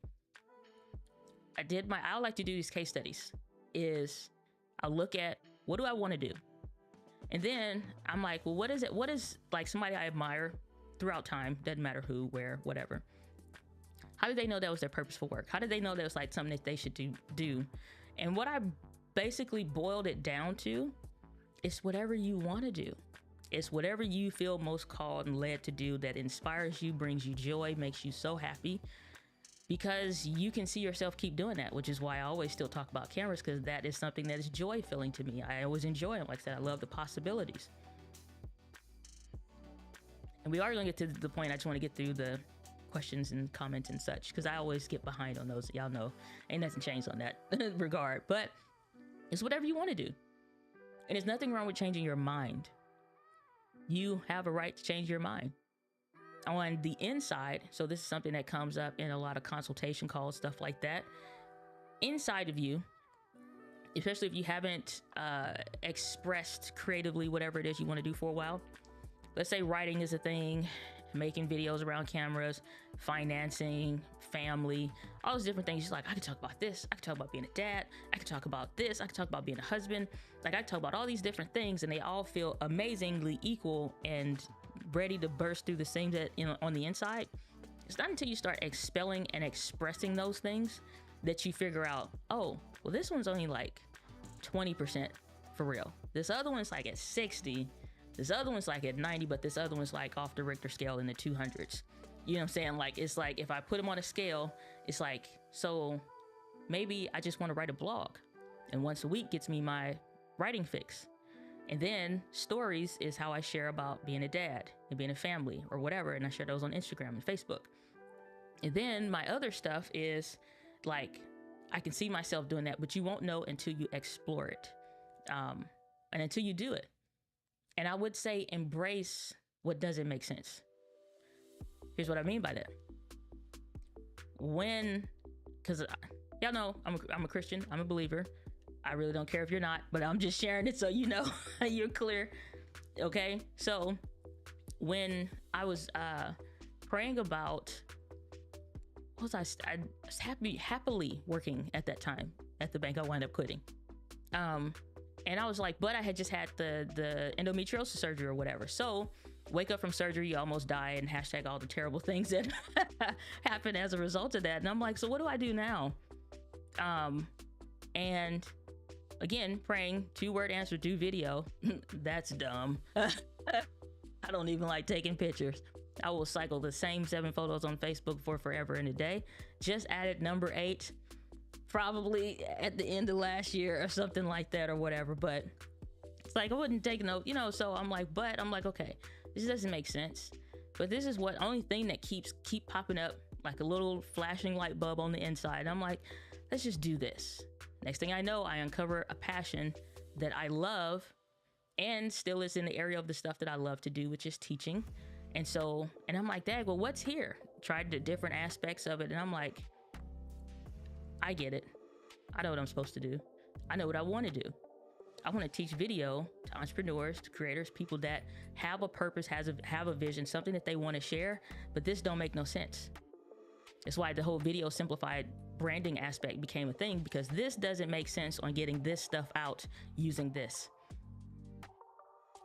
I like to do these case studies. I look at, what do I want to do? And then I'm like, well, what is it? What is like somebody I admire throughout time? Doesn't matter who, where, whatever. How did they know that was their purposeful work? How did they know that was like something that they should do? And what I basically boiled it down to is whatever you want to do. It's whatever you feel most called and led to do, that inspires you, brings you joy, makes you so happy, because you can see yourself keep doing that, which is why I always still talk about cameras, because that is something that is joy filling to me. I always enjoy them. Like I said, I love the possibilities. And we are going to get to the point. I just want to get through the questions and comments and such, because I always get behind on those. Y'all know, ain't nothing changed on that regard. But it's whatever you want to do. And there's nothing wrong with changing your mind. You have a right to change your mind. On the inside, so this is something that comes up in a lot of consultation calls, stuff like that. Inside of you, especially if you haven't expressed creatively whatever it is you want to do for a while. Let's say writing is a thing, making videos around cameras, financing, family, all those different things. Just like, I could talk about this. I could talk about being a dad. I could talk about this. I could talk about being a husband. Like, I could talk about all these different things, and they all feel amazingly equal and ready to burst through the seams that, you know, on the inside. It's not until you start expelling and expressing those things that you figure out, oh, well, this one's only like 20% for real. This other one's like at 60. This other one's like at 90, but this other one's like off the Richter scale in the 200s. You know what I'm saying? Like, it's like, if I put them on a scale, it's like, so maybe I just want to write a blog, and once a week gets me my writing fix. And then stories is how I share about being a dad and being a family or whatever. And I share those on Instagram and Facebook. And then my other stuff is like, I can see myself doing that, but you won't know until you explore it. And until you do it. And I would say embrace what doesn't make sense. Here's what I mean by that. Because y'all know I'm a Christian, I'm a believer. I really don't care if you're not, but I'm just sharing it so you know, you're clear. Okay, so when I was praying about, what was I was happily working at that time at the bank I wound up quitting. And I was like, but I had just had the endometriosis surgery or whatever. So wake up from surgery, you almost die, and hashtag all the terrible things that happened as a result of that. And I'm like, so what do I do now? And again, praying, 2-word answer, do video. That's dumb. I don't even like taking pictures. I will cycle the same 7 photos on Facebook for forever and a day. Just added number 8, probably at the end of last year or something like that or whatever. But it's like, I wouldn't take note, you know. So I'm like, okay, this doesn't make sense. But this is what only thing that keep popping up like a little flashing light bulb on the inside. I'm like, let's just do this. Next thing I know, I uncover a passion that I love and still is in the area of the stuff that I love to do, which is teaching. And I'm like, Dad, well, what's here? Tried the different aspects of it. And I'm like, I get it. I know what I'm supposed to do. I know what I want to do. I want to teach video to entrepreneurs, to creators, people that have a purpose, have a vision, something that they want to share, but this don't make no sense. That's why the whole video simplified branding aspect became a thing, because this doesn't make sense on getting this stuff out using this.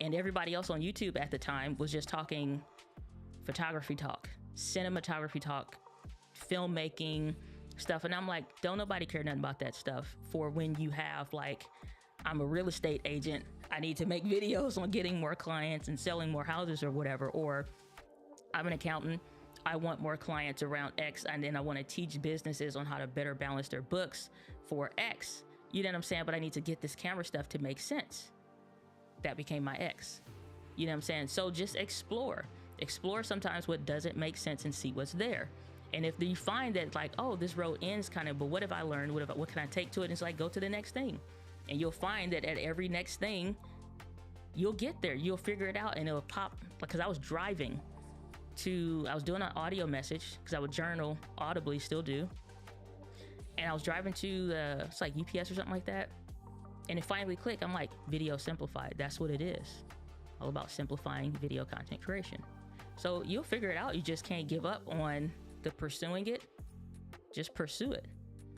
And everybody else on YouTube at the time was just talking photography talk, cinematography talk, filmmaking stuff. And I'm like, don't nobody care nothing about that stuff for when you have, like, I'm a real estate agent, I need to make videos on getting more clients and selling more houses or whatever. Or I'm an accountant, I want more clients around X, and then I want to teach businesses on how to better balance their books for X. You know what I'm saying? But I need to get this camera stuff to make sense. That became my X. You know what I'm saying? So just explore sometimes what doesn't make sense and see what's there. And if you find that like, oh, this road ends kind of, but what have I learned? What can I take to it? And it's like, go to the next thing. And you'll find that at every next thing, you'll get there. You'll figure it out and it'll pop. Because I was doing an audio message because I would journal audibly, still do. And I was driving to it's like UPS or something like that. And it finally clicked. I'm like, video simplified. That's what it is. All about simplifying video content creation. So you'll figure it out. You just can't give up on the pursuing it. Just pursue it.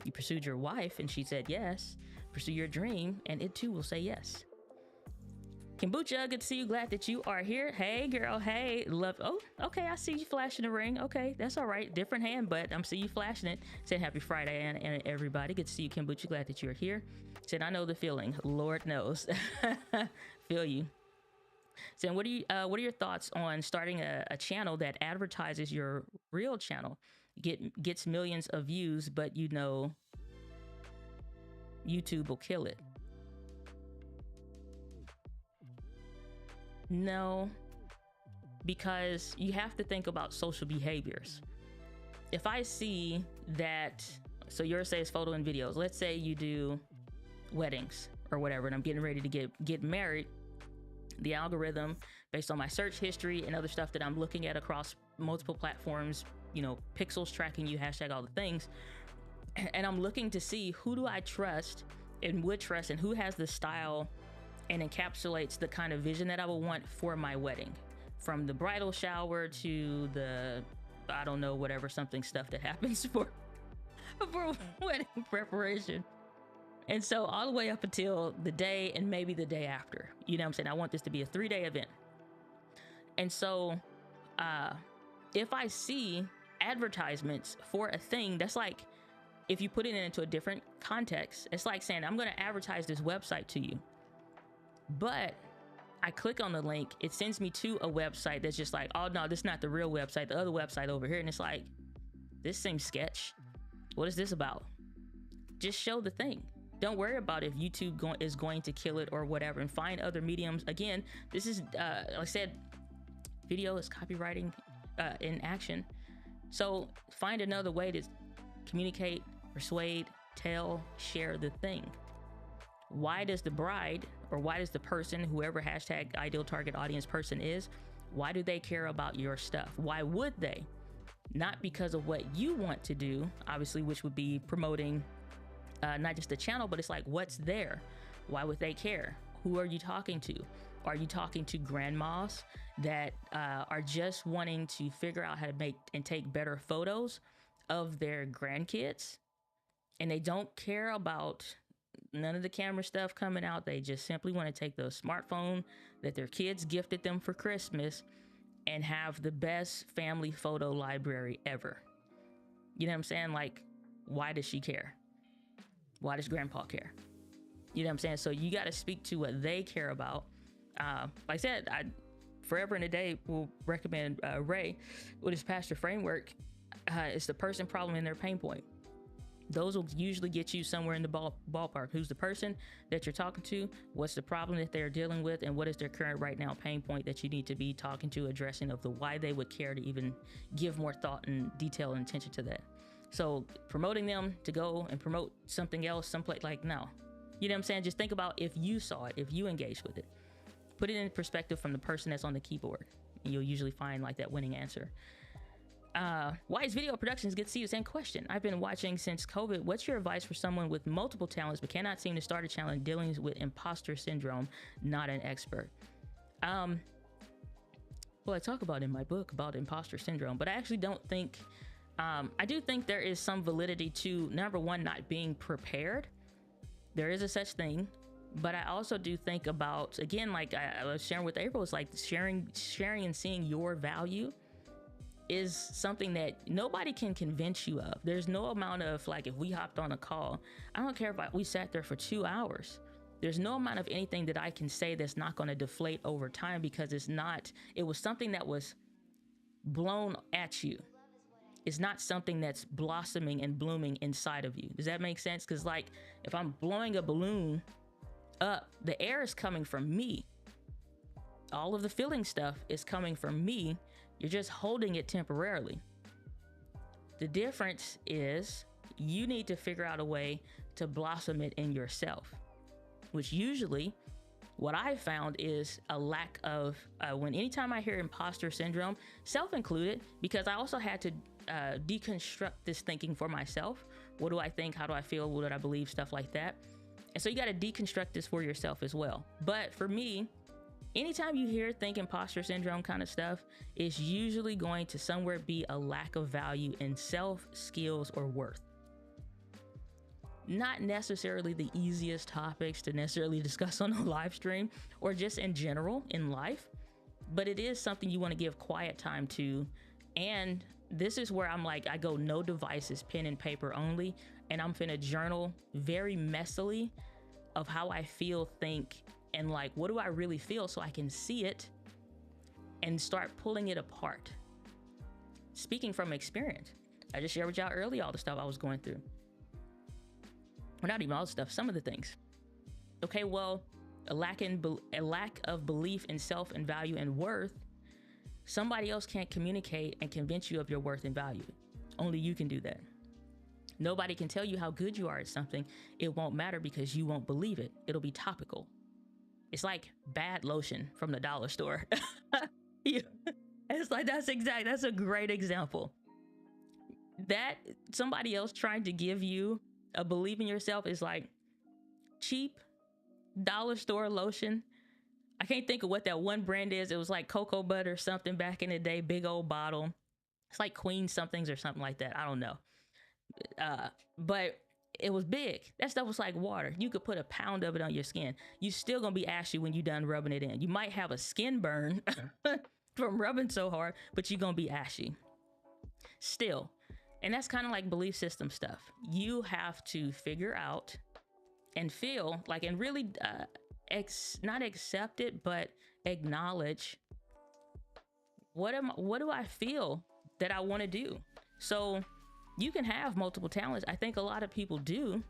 You pursued your wife and she said yes. Pursue your dream and it too will say yes. Kombucha, good to see you. Glad that you are here. Hey, girl. Hey, love. Oh, okay. I see you flashing the ring. Okay, that's all right. Different hand, but I'm seeing you flashing it. Saying happy Friday and everybody. Good to see you, Kombucha. Glad that you're here. Said I know the feeling. Lord knows. Feel you. Saying what are your thoughts on starting a channel that advertises your real channel, gets millions of views, but you know YouTube will kill it? No, because you have to think about social behaviors. If I see that, so yours says photo and videos. Let's say you do weddings or whatever, and I'm getting ready to get married. The algorithm, based on my search history and other stuff that I'm looking at across multiple platforms, you know, pixels tracking you, hashtag all the things, and I'm looking to see who do I trust and would trust and who has the style and encapsulates the kind of vision that I would want for my wedding, from the bridal shower to the, I don't know, whatever, something stuff that happens for wedding preparation. And so all the way up until the day and maybe the day after, you know what I'm saying? I want this to be a 3-day event. And so if I see advertisements for a thing, that's like, if you put it into a different context, it's like saying, I'm going to advertise this website to you. But I click on the link, it sends me to a website that's just like, oh no, this is not the real website, the other website over here. And it's like, this seems sketch. What is this about? Just show the thing. Don't worry about if YouTube is going to kill it or whatever, and find other mediums. Again, this is, like I said, video is copywriting in action. So find another way to communicate, persuade, tell, share the thing. Why does the bride, or why does the person, whoever hashtag ideal target audience person is, why do they care about your stuff? Why would they? Not because of what you want to do, obviously, which would be promoting not just the channel, but it's like, what's there? Why would they care? Who are you talking to? Are you talking to grandmas that are just wanting to figure out how to make and take better photos of their grandkids? And they don't care about none of the camera stuff coming out. They just simply want to take the smartphone that their kids gifted them for Christmas and have the best family photo library ever. You know what I'm saying? Like, why does she care? Why does grandpa care? You know what I'm saying? So you got to speak to what they care about. Like I said, I forever and a day will recommend Ray with his pastor framework. It's the person, problem, and their pain point. Those will usually get you somewhere in the ballpark. Who's the person that you're talking to? What's the problem that they're dealing with? And what is their current right now pain point that you need to be talking to, addressing of the why they would care to even give more thought and detail and attention to that. So promoting them to go and promote something else someplace, like, no. You know what I'm saying? Just think about if you saw it, if you engaged with it. Put it in perspective from the person that's on the keyboard. And you'll usually find like that winning answer. Why is video productions? Good to see you. Same question. I've been watching since COVID. What's your advice for someone with multiple talents but cannot seem to start a channel and dealing with imposter syndrome? Not an expert. Well, I talk about in my book about imposter syndrome, but I actually don't think, I do think there is some validity to, number one, not being prepared. There is a such thing, but I also do think about, again, like I was sharing with April, it's like sharing and seeing your value is something that nobody can convince you of. There's no amount of, like, if we hopped on a call, I don't care if we sat there for 2 hours. There's no amount of anything that I can say that's not going to deflate over time, because it was something that was blown at you. It's not something that's blossoming and blooming inside of you. Does that make sense? Because like, if I'm blowing a balloon up, the air is coming from me. all of the feeling stuff is coming from me. You're just holding it temporarily. The difference is you need to figure out a way to blossom it in yourself, which usually what I found is a lack of, anytime I hear imposter syndrome, self included, because I also had to deconstruct this thinking for myself. What do I think? How do I feel? What do I believe? Stuff like that. And so you got to deconstruct this for yourself as well. But for me, anytime you think imposter syndrome kind of stuff, it's usually going to somewhere be a lack of value in self, skills, or worth. Not necessarily the easiest topics to necessarily discuss on a live stream or just in general in life, but it is something you want to give quiet time to. And this is where I'm like, I go no devices, pen and paper only, and I'm finna journal very messily of how I feel, think, and like, what do I really feel, so I can see it and start pulling it apart. Speaking from experience, I just shared with y'all earlier all the stuff I was going through. Well, not even all the stuff, some of the things. Okay, well, a lack of belief in self and value and worth, somebody else can't communicate and convince you of your worth and value. Only you can do that. Nobody can tell you how good you are at something. It won't matter because you won't believe it. It'll be topical. It's like bad lotion from the dollar store. It's like, that's a great example. That somebody else trying to give you a belief in yourself is like cheap dollar store lotion. I can't think of what that one brand is. It was like cocoa butter something back in the day, big old bottle. It's like Queen somethings or something like that. I don't know. But it was big. That stuff was like water. You could put a pound of it on your skin. You still gonna be ashy when you done rubbing it in. You might have a skin burn from rubbing so hard, but you're gonna be ashy still. And that's kind of like belief system stuff. You have to figure out and feel like, and really not accept it, but acknowledge, what do I feel that I want to do? So you can have multiple talents. I think a lot of people do,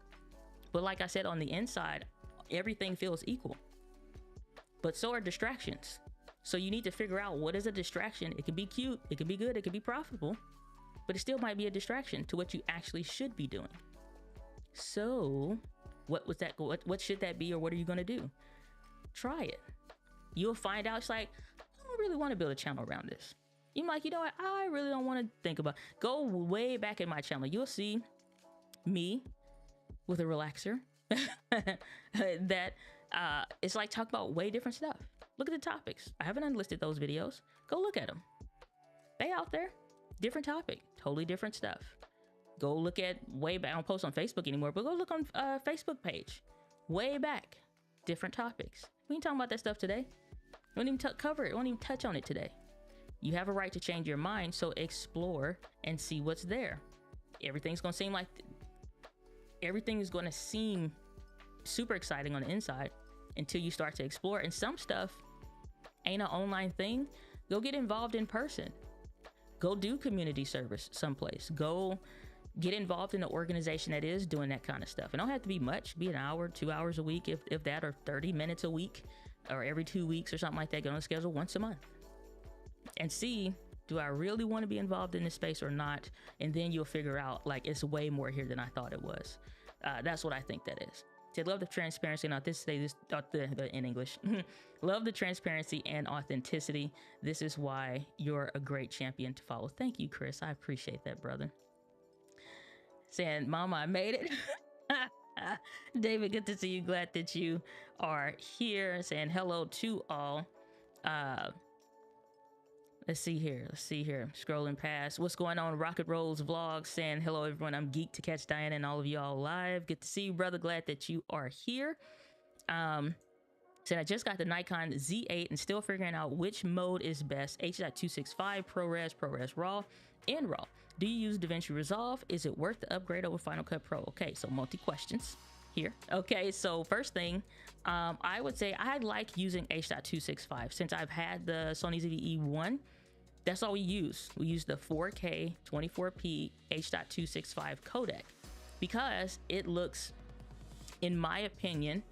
but like I said, on the inside, everything feels equal, but so are distractions. So you need to figure out, what is a distraction? It can be cute, it can be good, it can be profitable, but it still might be a distraction to what you actually should be doing. So what should that be, or what are you going to do? Try it. You'll find out. It's like, I don't really want to build a channel around this. You're like, you know what? I really don't want to think about. Go way back in my channel. You'll see me with a relaxer that it's like, talk about way different stuff. Look at the topics. I haven't unlisted those videos. Go look at them. They out there. Different topic, totally different stuff. Go look at way back. I don't post on Facebook anymore, but go look on Facebook page. Way back, different topics. We ain't talking about that stuff today. We won't even cover it. We won't even touch on it today. You have a right to change your mind, so explore and see what's there. Everything's gonna seem super exciting on the inside until you start to explore. And some stuff ain't an online thing. Go get involved in person. Go do community service someplace. Go get involved in an organization that is doing that kind of stuff. It don't have to be much. Be an hour, 2 hours a week, if that, or 30 minutes a week, or every 2 weeks or something like that. Get on a schedule once a month and see, do I really want to be involved in this space or not? And then you'll figure out, like, it's way more here than I thought it was. That's what I think that is. I love the transparency and authenticity. In English. Love the transparency and authenticity. This is why you're a great champion to follow. Thank you, Chris. I appreciate that, brother. Saying, Mama, I made it. David, good to see you. Glad that you are here. Saying hello to all. Let's see here. Scrolling past. What's going on? Rocket Rolls Vlog saying hello, everyone. I'm geeked to catch Diana and all of y'all live. Good to see you, brother. Glad that you are here. Said I just got the Nikon Z8 and still figuring out which mode is best. H.265, ProRes RAW, and RAW. Do you use DaVinci Resolve? Is it worth the upgrade over Final Cut Pro? Okay, so multi questions here. Okay, so first thing, I would say I like using H.265 since I've had the Sony ZV-E10. That's all we use. We use the 4K 24p H.265 codec because it looks, in my opinion,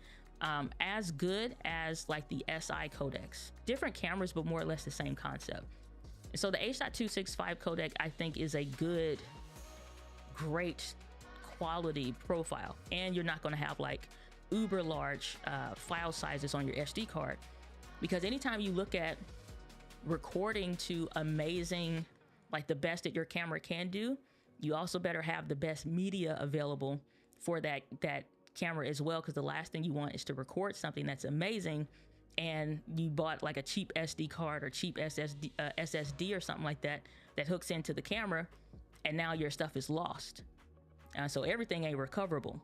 as good as like the SI codecs. Different cameras, but more or less the same concept. So the H.265 codec, I think, is a good, great quality profile, and you're not going to have like uber large file sizes on your SD card, because anytime you look at recording to amazing, like the best that your camera can do, you also better have the best media available for that camera as well, because the last thing you want is to record something that's amazing and you bought like a cheap SD card or cheap SSD or something like that that hooks into the camera, and now your stuff is lost. So everything ain't recoverable.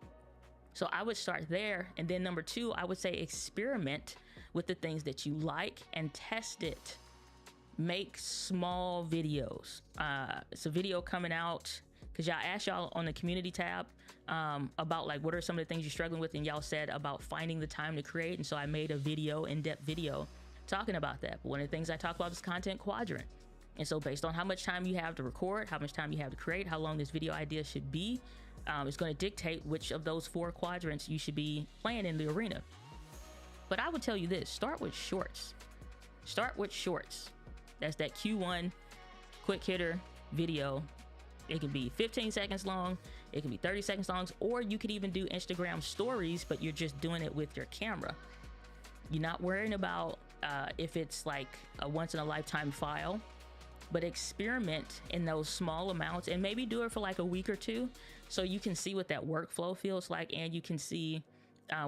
So I would start there, and then number two, I would say experiment with the things that you like and test it. Make small videos. It's a video coming out because y'all asked y'all on the community tab about like what are some of the things you're struggling with, and y'all said about finding the time to create, and so I made a video, in-depth video talking about that. But one of the things I talk about is content quadrant, and so based on how much time you have to record, how much time you have to create, how long this video idea should be, it's going to dictate which of those 4 quadrants you should be playing in the arena. But I would tell you this: start with shorts. Start with shorts. That's that Q1 quick hitter video. It can be 15 seconds long, it can be 30 seconds long, or you could even do Instagram stories, but you're just doing it with your camera. You're not worrying about if it's like a once in a lifetime file, but experiment in those small amounts and maybe do it for like a week or 2, so you can see what that workflow feels like, and you can see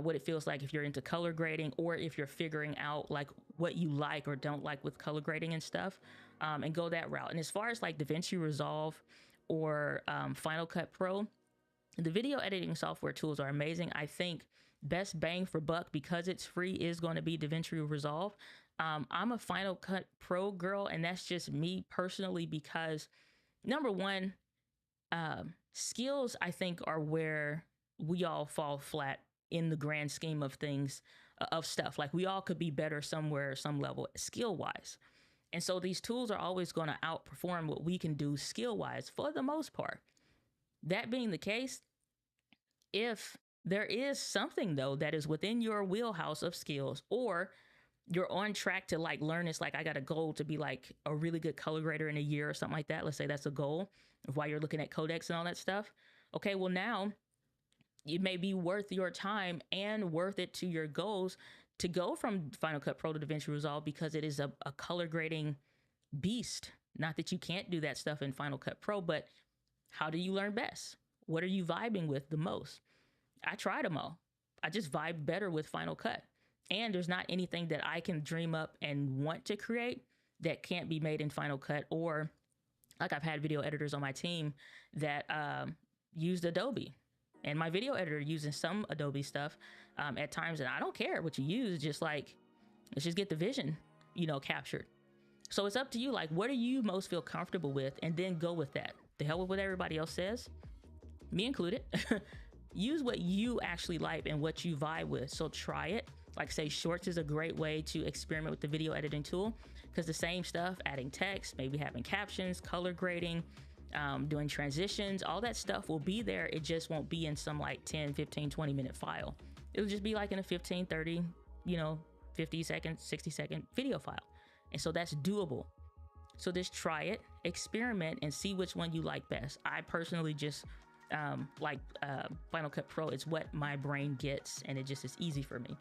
what it feels like if you're into color grading, or if you're figuring out like what you like or don't like with color grading and stuff, and go that route. And as far as like DaVinci Resolve or Final Cut Pro, the video editing software tools are amazing. I think best bang for buck, because it's free, is going to be DaVinci Resolve. I'm a Final Cut Pro girl, and that's just me personally, because number one, skills I think are where we all fall flat in the grand scheme of things, of stuff. Like we all could be better somewhere, some level, skill wise. And so these tools are always going to outperform what we can do skill wise for the most part. That being the case, if there is something though that is within your wheelhouse of skills, or you're on track to like learn, it's like I got a goal to be like a really good color grader in a year or something like that. Let's say that's a goal of why you're looking at codecs and all that stuff. Okay, well now it may be worth your time and worth it to your goals to go from Final Cut Pro to DaVinci Resolve, because it is a color grading beast. Not that you can't do that stuff in Final Cut Pro, but how do you learn best? What are you vibing with the most? I tried them all. I just vibe better with Final Cut. And there's not anything that I can dream up and want to create that can't be made in Final Cut. Or like I've had video editors on my team that used Adobe, and my video editor using some Adobe stuff at times, and I don't care what you use, just like, let's just get the vision, captured. So it's up to you, like, what do you most feel comfortable with, and then go with that. The hell with what everybody else says, me included. Use what you actually like and what you vibe with. So try it. Like say shorts is a great way to experiment with the video editing tool, because the same stuff, adding text, maybe having captions, color grading, doing transitions, all that stuff will be there. It just won't be in some like 10, 15, 20 minute file. It'll just be like in a 15, 30, 50 second, 60 second video file. And so that's doable. So just try it, experiment, and see which one you like best. I personally just like Final Cut Pro. It's what my brain gets, and it just is easy for me.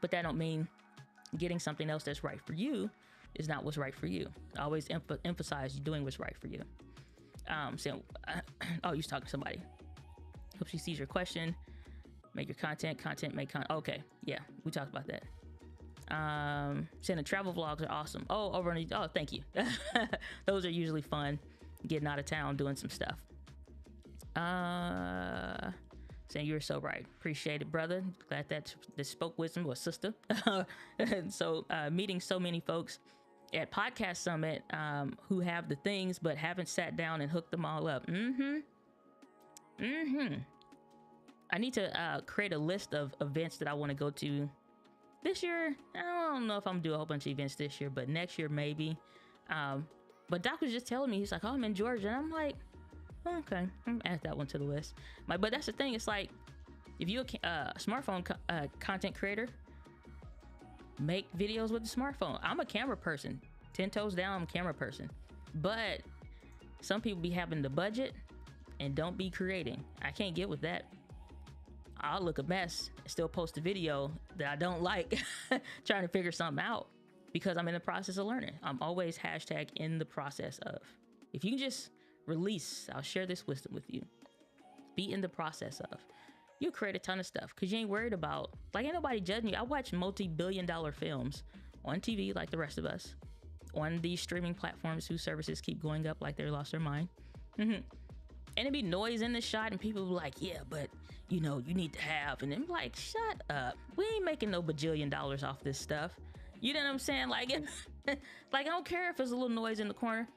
But that don't mean getting something else that's right for you is not what's right for you. I always emphasize you doing what's right for you. So, oh, you're talking to somebody. Hope she sees your question. Make your content, make content. Okay, yeah, we talked about that. Saying the travel vlogs are awesome. Oh, oh, thank you. Those are usually fun. Getting out of town, doing some stuff. Saying you're so right. Appreciate it, brother. Glad that spoke wisdom, or sister. And so meeting so many folks at Podcast Summit who have the things but haven't sat down and hooked them all up. I need to create a list of events that I want to go to this year. I don't know if I'm gonna do a whole bunch of events this year, but next year maybe. But Doc was just telling me, he's like, oh, I'm in Georgia. And I'm like, okay, I'm gonna add that one to the list. But that's the thing. It's like, If you're a smartphone content creator, make videos with the smartphone. I'm a camera person. 10 toes down, I'm a camera person. But some people be having the budget and don't be creating. I can't get with that. I'll look a mess and still post a video that I don't like, trying to figure something out because I'm in the process of learning. I'm always hashtag in the process of. If you can just release, I'll share this wisdom with you. Be in the process of. You create a ton of stuff because you ain't worried about, like, ain't nobody judging you. I watch multi-billion-dollar films on TV like the rest of us, on these streaming platforms whose services keep going up like they lost their mind. And it'd be noise in the shot and people be like, yeah, but you know, you need to have, and I'm like, shut up. We ain't making no bajillion dollars off this stuff. You know what I'm saying? Like, like, I don't care if there's a little noise in the corner.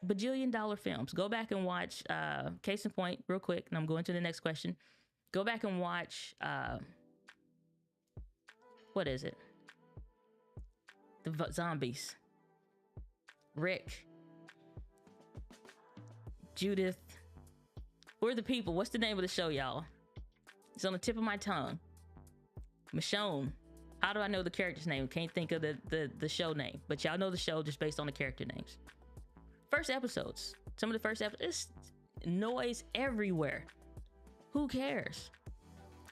Bajillion-dollar films. Go back and watch, case in point, real quick, and I'm going to the next question. Go back and watch, what is it? The zombies. Rick. Judith. We're the people. What's the name of the show, y'all? It's on the tip of my tongue. Michonne. How do I know the character's name? Can't think of the show name. But y'all know the show just based on the character names. First episodes. Some of the first episodes. It's noise everywhere. Who cares?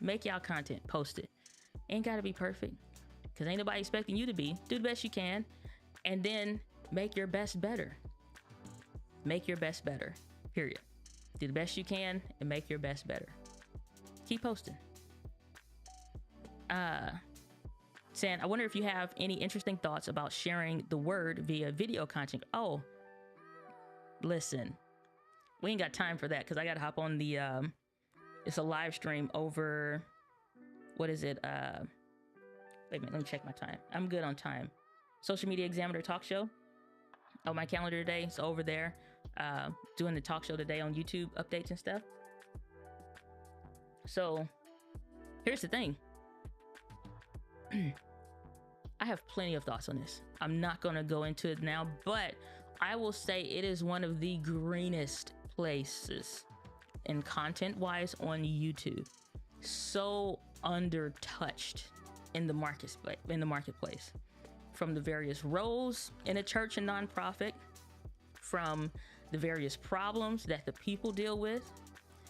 Make y'all content. Post it. Ain't gotta be perfect. Because ain't nobody expecting you to be. Do the best you can. And then make your best better. Make your best better. Period. Do the best you can and make your best better. Keep posting. Saying, I wonder if you have any interesting thoughts about sharing the word via video content. Oh, listen, we ain't got time for that because I gotta hop on the it's a live stream over, what is it? Wait a minute, let me check my time. I'm good on time. Social Media Examiner talk show on my calendar today. So over there, doing the talk show today on YouTube updates and stuff. So here's the thing. I have plenty of thoughts on this. I'm not going to go into it now, but I will say it is one of the greenest places in content wise on YouTube. So undertouched in the marketplace. From the various roles in a church and nonprofit, from the various problems that the people deal with,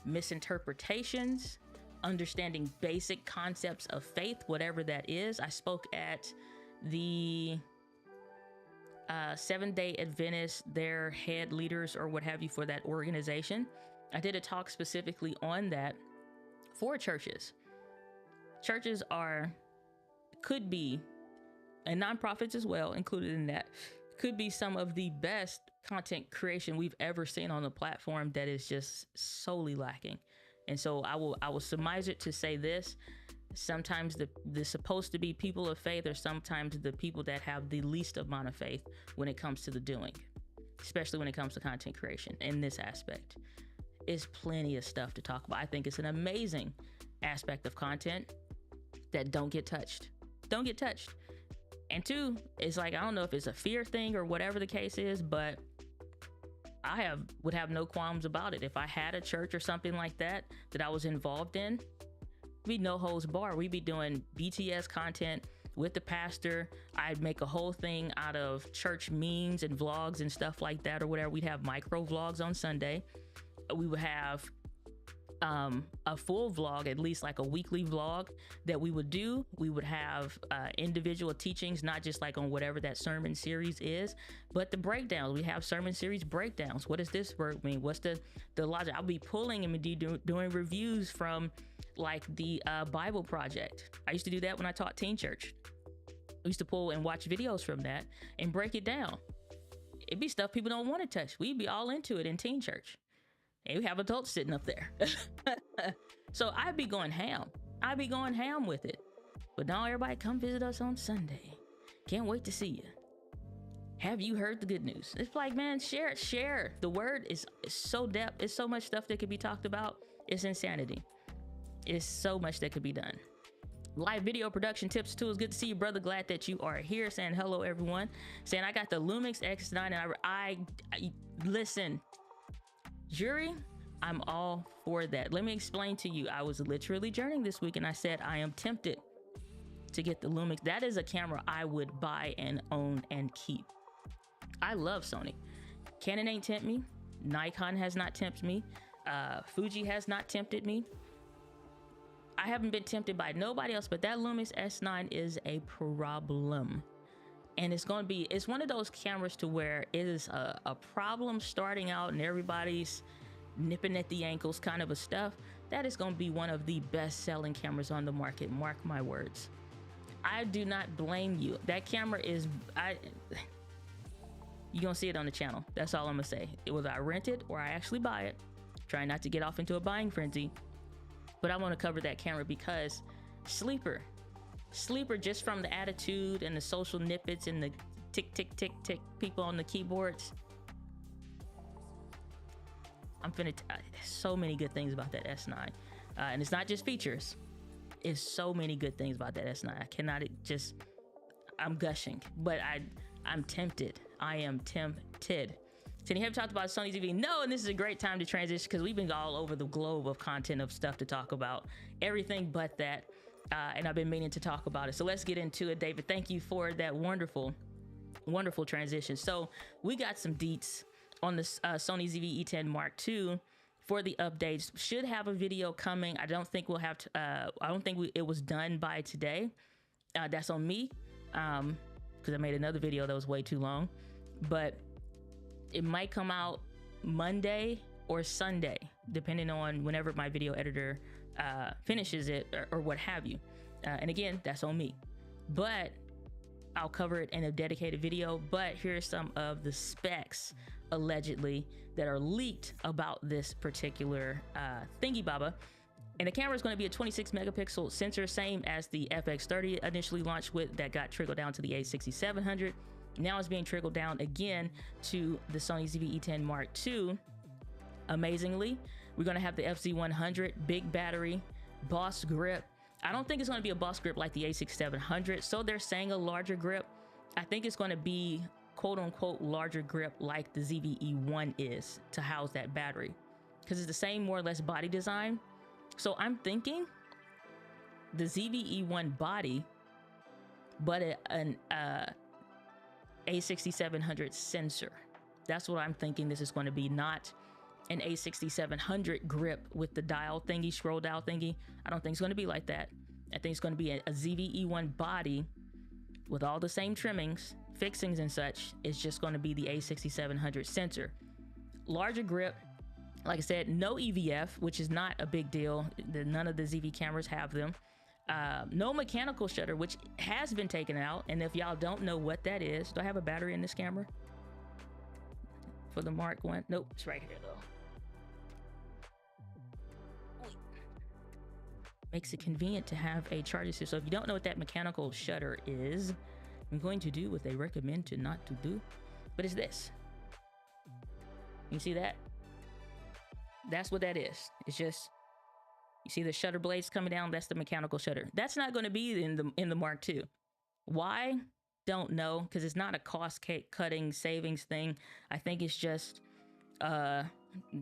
misinterpretations, understanding basic concepts of faith, whatever that is. I spoke at the Seventh-day Adventist, their head leaders or what have you for that organization. I did a talk specifically on that for churches. Churches could be, and nonprofits as well, included in that, could be some of the best content creation we've ever seen on the platform that is just solely lacking. And so I will surmise it to say this. Sometimes the supposed to be people of faith are sometimes the people that have the least amount of faith when it comes to the doing, especially when it comes to content creation in this aspect. It's plenty of stuff to talk about. I think it's an amazing aspect of content that don't get touched. Don't get touched. And two, it's like, I don't know if it's a fear thing or whatever the case is, but I would have no qualms about it. If I had a church or something like that I was involved in, be no holds bar. We'd be doing BTS content with the pastor. I'd make a whole thing out of church memes and vlogs and stuff like that or whatever. We'd have micro vlogs on Sunday. We would have a full vlog, at least like a weekly vlog that we would do. We would have individual teachings, not just like on whatever that sermon series is, but the breakdowns. We have sermon series breakdowns. What does this word mean? What's the logic? I'll be pulling and doing reviews from like the Bible Project. I used to do that when I taught teen church. I used to pull and watch videos from that and break it down. It'd be stuff people don't want to touch. We'd be all into it in teen church. And we have adults sitting up there. So I'd be going ham. I'd be going ham with it. But now everybody come visit us on Sunday. Can't wait to see you. Have you heard the good news? It's like, man, share it, share. The word is so depth. It's so much stuff that could be talked about. It's insanity. It's so much that could be done. Live video production tips, tools. Good to see you, brother. Glad that you are here. Saying hello, everyone. Saying I got the Lumix X9 and I listen. Jury, I'm all for that. Let me explain to you. I was literally journeying this week and I said I am tempted to get the Lumix. That is a camera I would buy and own and keep. I love Sony. Canon ain't tempt me. Nikon has not tempted me. Fuji has not tempted me. I haven't been tempted by nobody else, but that Lumix S9 is a problem. And it's one of those cameras to where it is a problem starting out and everybody's nipping at the ankles kind of a stuff. That is going to be one of the best selling cameras on the market. Mark my words. I do not blame you. That camera is, you're going to see it on the channel. That's all I'm going to say. Whether I rent it or I actually buy it. Try not to get off into a buying frenzy. But I want to cover that camera because sleeper just from the attitude and the social nippets and the tick tick tick tick people on the keyboards. So many good things about that S9, and it's not just features. It's so many good things about that S9. I cannot just, I'm gushing, but I'm tempted. I am tempted. So you have talked about Sony ZV. No, and this is a great time to transition because we've been all over the globe of content of stuff to talk about. Everything but that. And I've been meaning to talk about it. So let's get into it, David. Thank you for that wonderful, wonderful transition. So we got some deets on the Sony ZV-E10 Mark II for the updates. Should have a video coming. I don't think we'll have to, I don't think it was done by today. That's on me because I made another video that was way too long. But it might come out Monday or Sunday, depending on whenever my video editor finishes it or what have you. And again, that's on me. But I'll cover it in a dedicated video. But here's some of the specs, allegedly, that are leaked about this particular thingy baba. And the camera is going to be a 26 megapixel sensor, same as the FX30 initially launched with, that got trickled down to the A6700. Now it's being trickled down again to the Sony ZV-E10 Mark II. Amazingly, we're going to have the FZ100, big battery, boss grip. I don't think it's going to be a boss grip like the A6700, so they're saying a larger grip. I think it's going to be quote-unquote larger grip like the ZV-E1 is to house that battery, because it's the same more or less body design. So I'm thinking the ZV-E1 body, but an A6700 sensor. That's what I'm thinking this is going to be, not an A6700 grip with the dial thingy, scroll dial thingy. I don't think it's going to be like that. I think it's going to be a ZV-E1 body with all the same trimmings, fixings and such. It's just going to be the A6700 sensor. Larger grip. Like I said, no EVF, which is not a big deal. None of the ZV cameras have them. No mechanical shutter, which has been taken out. And if y'all don't know what that is, do I have a battery in this camera for the Mark I? Nope, it's right here though. Makes it convenient to have a charger system. So if you don't know what that mechanical shutter is, I'm going to do what they recommend to not to do, but it's this. You see that? That's what that is. It's just, you see the shutter blades coming down? That's the mechanical shutter. That's not going to be in the Mark II. Why? Don't know, because it's not a cost cutting savings thing. I think it's just a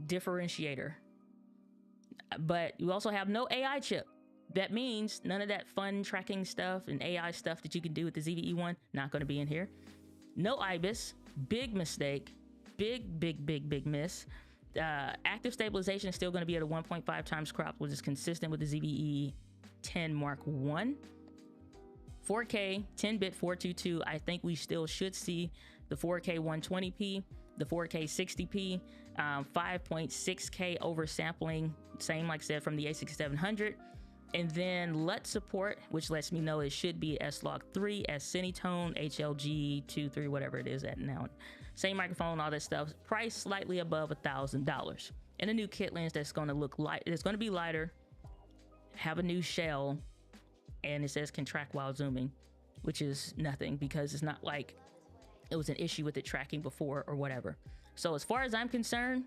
differentiator. But you also have no AI chip. That means none of that fun tracking stuff and AI stuff that you can do with the ZV-E1, not going to be in here. No IBIS, big mistake, big miss. Active stabilization is still going to be at a 1.5 times crop, which is consistent with the ZV-E10 Mark I. 4K, 10-bit 422. I think we still should see the 4K 120p, the 4K 60p, 5.6K oversampling, same like I said from the A6700. And then LUT support, which lets me know it should be S-Log3, S-Cinetone, HLG23, whatever it is at now. Same microphone, all that stuff. Price slightly above $1,000. And a new kit lens that's going to look light. It's going to be lighter, have a new shell, and it says can track while zooming, which is nothing because it's not like it was an issue with it tracking before or whatever. So as far as I'm concerned,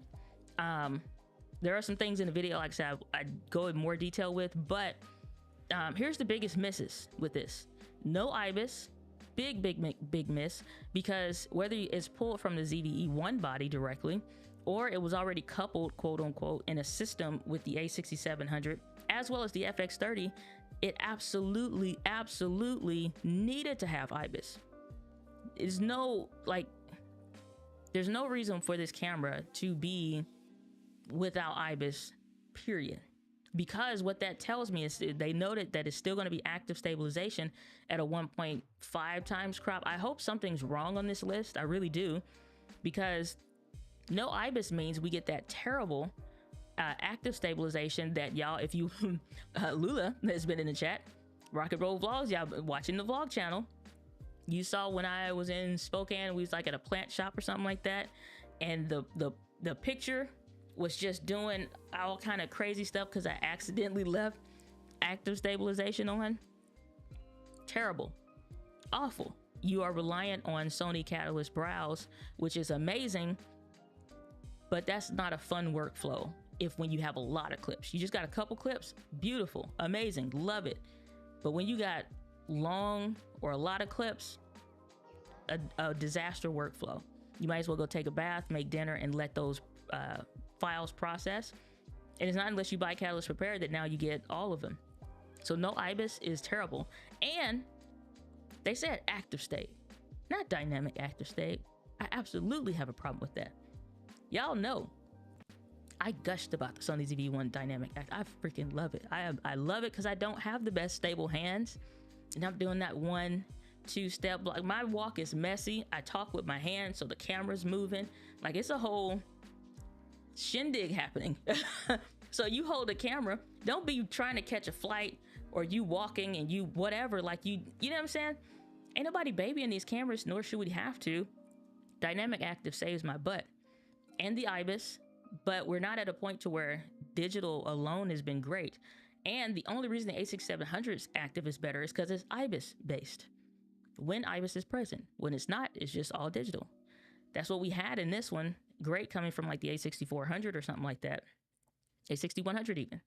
there are some things in the video, like I said, I'd go in more detail with, but here's the biggest misses with this. No IBIS, big miss, because whether it's pulled from the ZV-E1 body directly, or it was already coupled, quote unquote, in a system with the A6700 as well as the FX30, it absolutely needed to have IBIS. There's no reason for this camera to be without IBIS, period. Because what that tells me is they noted that it's still going to be active stabilization at a 1.5 times crop. I hope something's wrong on this list. I really do, because no IBIS means we get that terrible active stabilization that y'all, if you Lula has been in the chat, Rock and Roll Vlogs, y'all watching the vlog channel, you saw when I was in Spokane, we was like at a plant shop or something like that, and the picture was just doing all kind of crazy stuff because I accidentally left active stabilization on. Terrible, awful. You are reliant on Sony Catalyst browse, which is amazing, but that's not a fun workflow. If when you have a lot of clips, you just got a couple clips, beautiful, amazing, love it. But when you got long or a lot of clips, a disaster workflow. You might as well go take a bath, make dinner, and let those files process. And it's not unless you buy Catalyst Prepared that now you get all of them. So no IBIS is terrible. And they said active state, not dynamic active state. I absolutely have a problem with that. Y'all know I gushed about the Sony ZV-E10 dynamic act. I freaking love it. I love it because I don't have the best stable hands, and I'm doing that 1-2 step. Like, my walk is messy. I talk with my hands, so the camera's moving. Like, it's a whole shindig happening. So you hold the camera. Don't be trying to catch a flight or you walking and you whatever. Like, you know what I'm saying? Ain't nobody babying these cameras, nor should we have to. Dynamic active saves my butt and the IBIS. But we're not at a point to where digital alone has been great. And the only reason the A6700's active is better is because it's IBIS based. When IBIS is present, when it's not, it's just all digital. That's what we had in this one. Great, coming from like the A6400 or something like that. A6100 even.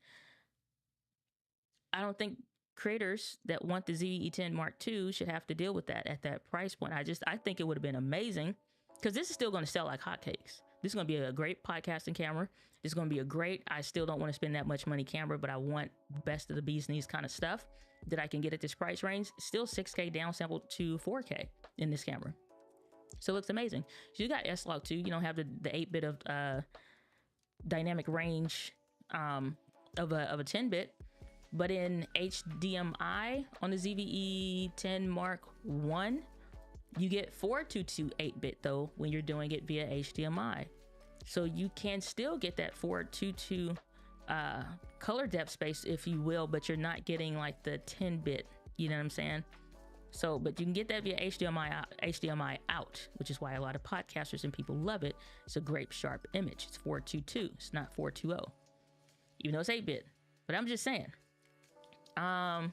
I don't think creators that want the ZV-E10 Mark II should have to deal with that at that price point. I think it would have been amazing, because this is still going to sell like hotcakes. This is going to be a great podcasting camera. This is going to be a great, I still don't want to spend that much money camera, but I want best of the bees knees kind of stuff that I can get at this price range. Still 6K downsampled to 4K in this camera. So it looks amazing. So you got S-Log 2. You don't have the 8-bit of dynamic range of a 10-bit. But in HDMI on the ZV-E10 Mark I, you get 422 8-bit though when you're doing it via HDMI. So you can still get that 422 color depth space, if you will, but you're not getting like the 10-bit, you know what I'm saying? So, but you can get that via HDMI out, which is why a lot of podcasters and people love it. It's a great sharp image. It's 422, it's not 420, even though it's 8-bit. But I'm just saying, I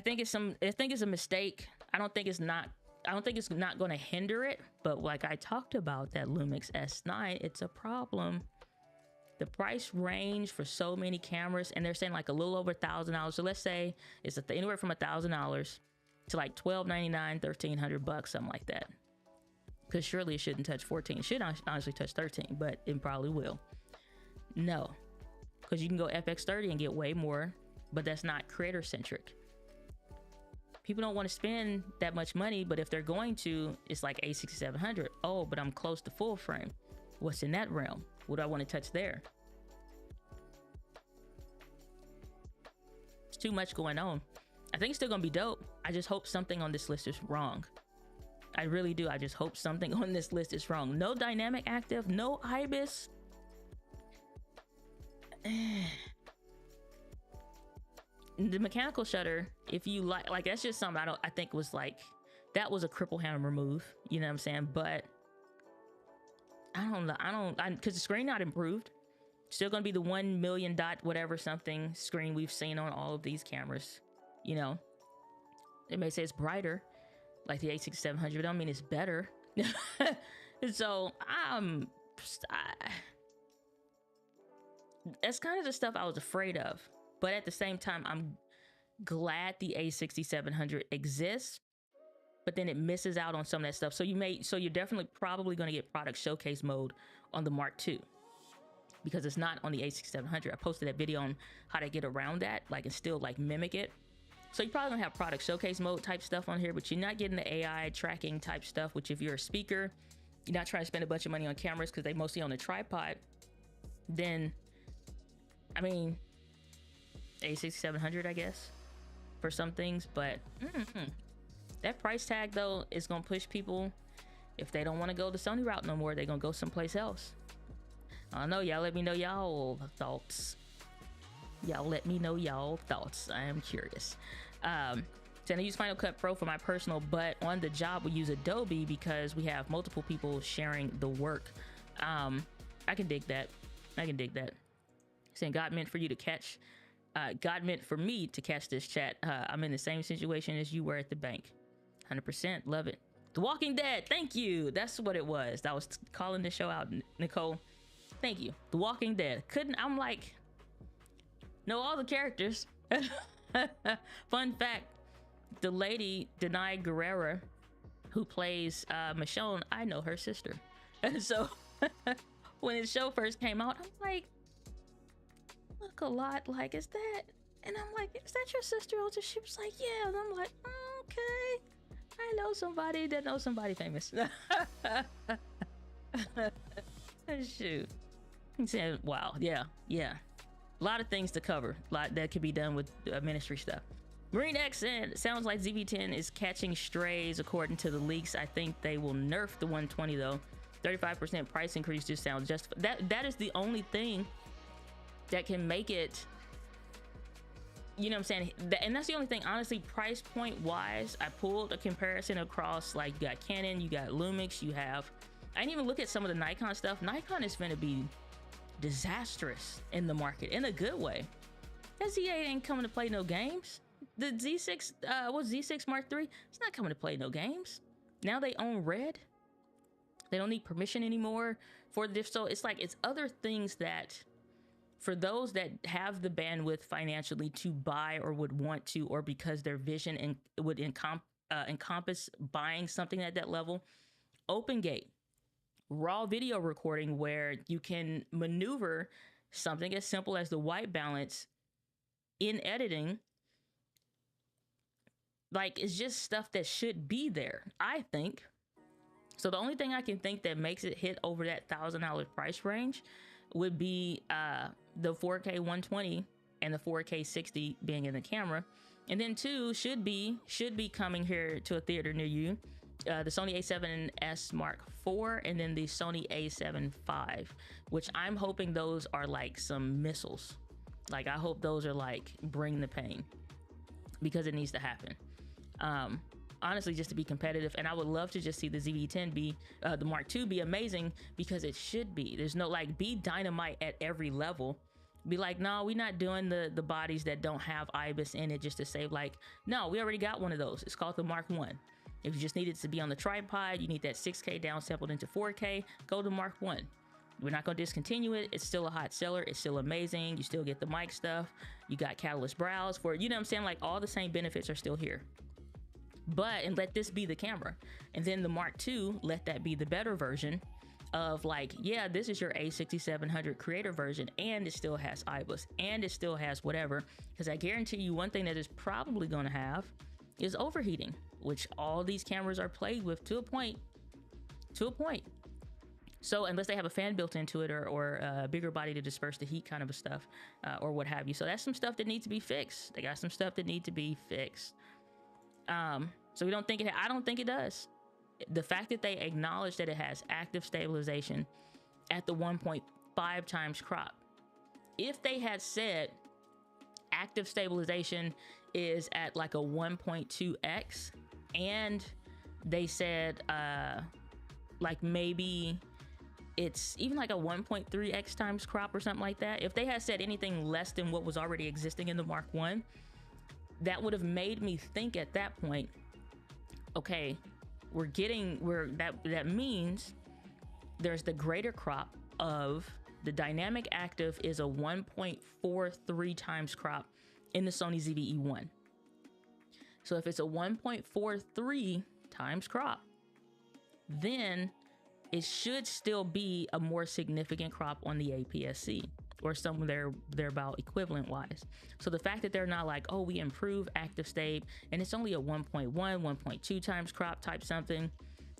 think it's a mistake. I don't think it's not going to hinder it, but like I talked about, that Lumix S9, it's a problem. The price range for so many cameras, and they're saying like a little over $1,000. So let's say it's anywhere from $1,000 to like $1,299, $1,300, something like that. Because surely it shouldn't touch 14. It should honestly touch 13, but it probably will. No, because you can go FX30 and get way more, but that's not creator centric. People don't want to spend that much money, but if they're going to, it's like A6700. Oh, but I'm close to full frame. What's in that realm? What do I want to touch there? It's too much going on. I think it's still gonna be dope. I just hope something on this list is wrong. I really do. I just hope something on this list is wrong. No dynamic active, no IBIS. The mechanical shutter, if you like that's just something I think was like, that was a cripple hammer move, you know what I'm saying? But I don't know, because the screen not improved. Still gonna be the 1 million dot whatever something screen we've seen on all of these cameras. You know, it may say it's brighter like the A6700, but I don't mean it's better. So that's kind of the stuff I was afraid of. But at the same time, glad the A6700 exists, but then it misses out on some of that stuff. So you're definitely probably going to get product showcase mode on the Mark II because it's not on the A6700. I posted that video on how to get around that, like, and still like mimic it. So you're probably gonna have product showcase mode type stuff on here, but you're not getting the AI tracking type stuff, which if you're a speaker, you're not trying to spend a bunch of money on cameras because they mostly on a tripod, then, I mean, A6700, I guess, for some things, but that price tag though is gonna push people. If they don't want to go the Sony route no more, they're gonna go someplace else. I don't know, y'all let me know y'all thoughts. Y'all let me know y'all thoughts. I am curious. So I use Final Cut Pro for my personal, but on the job we use Adobe because we have multiple people sharing the work. I can dig that. I can dig that. Saying God meant for you to catch. God meant for me to catch this chat. I'm in the same situation as you were at the bank. 100%. Love it. The Walking Dead. Thank you. That's what it was. I was calling the show out, Nicole. Thank you. The Walking Dead. I'm like, know all the characters. Fun fact, the lady, Denai Guerrera, who plays Michonne, I know her sister. And so when the show first came out, I'm like, look a lot like, is that? And I'm like, is that your sister? She was like, yeah. And I'm like, oh, okay. I know somebody that knows somebody famous. Shoot. He said, wow, yeah. A lot of things to cover. A lot that could be done with ministry stuff. Marine X said, sounds like ZV-10 is catching strays according to the leaks. I think they will nerf the 120 though. 35% price increase just sounds just that is the only thing that can make it, you know what I'm saying? And that's the only thing, honestly, price point wise. I pulled a comparison across, like, you got Canon, you got Lumix, you have, I didn't even look at some of the Nikon stuff. Nikon is gonna be disastrous in the market in a good way. That Z8 ain't coming to play no games. The Z6, what's Z6 Mark III? It's not coming to play no games. Now they own Red. They don't need permission anymore for the diff. So it's like, it's other things that, for those that have the bandwidth financially to buy or would want to, or because their vision would encompass buying something at that level, OpenGate, raw video recording, where you can maneuver something as simple as the white balance in editing. Like, it's just stuff that should be there, I think. So the only thing I can think that makes it hit over that $1,000 price range would be the 4K 120 and the 4K 60 being in the camera. And then two should be coming here to a theater near you. The Sony A7S Mark IV and then the Sony A7 V, which I'm hoping those are like some missiles. Like, I hope those are like, bring the pain, because it needs to happen. Honestly, just to be competitive. And I would love to just see the ZV-10 be, the Mark II be amazing, because it should be. There's no, like, be dynamite at every level. Be like, no, we're not doing the bodies that don't have IBIS in it just to save, like, no, we already got one of those. It's called the Mark I. If you just need it to be on the tripod, you need that 6K downsampled into 4K, go to Mark I. We're not going to discontinue it. It's still a hot seller. It's still amazing. You still get the mic stuff. You got Catalyst brows for, you know what I'm saying? Like, all the same benefits are still here. But, and let this be the camera. And then the Mark II, let that be the better version of, like, yeah, this is your A6700 creator version, and it still has IBIS, and it still has whatever. Because I guarantee you one thing that is probably going to have is overheating, which all these cameras are plagued with to a point. So unless they have a fan built into it, or a bigger body to disperse the heat kind of a stuff, or what have you. So that's some stuff that needs to be fixed. They got some stuff that need to be fixed. So we don't think I don't think it does. The fact that they acknowledge that it has active stabilization at the 1.5 times crop. If they had said active stabilization is at like a 1.2x, and they said like maybe it's even like a 1.3x times crop or something like that. If they had said anything less than what was already existing in the Mark I, that would have made me think at that point, okay, that means there's the greater crop of the dynamic active is a 1.43 times crop in the Sony ZV-E10 So if it's a 1.43 times crop, then it should still be a more significant crop on the APS-C, or somewhere thereabout equivalent wise. So the fact that they're not like, oh, we improve active state and it's only a 1.1, 1.2 times crop type something,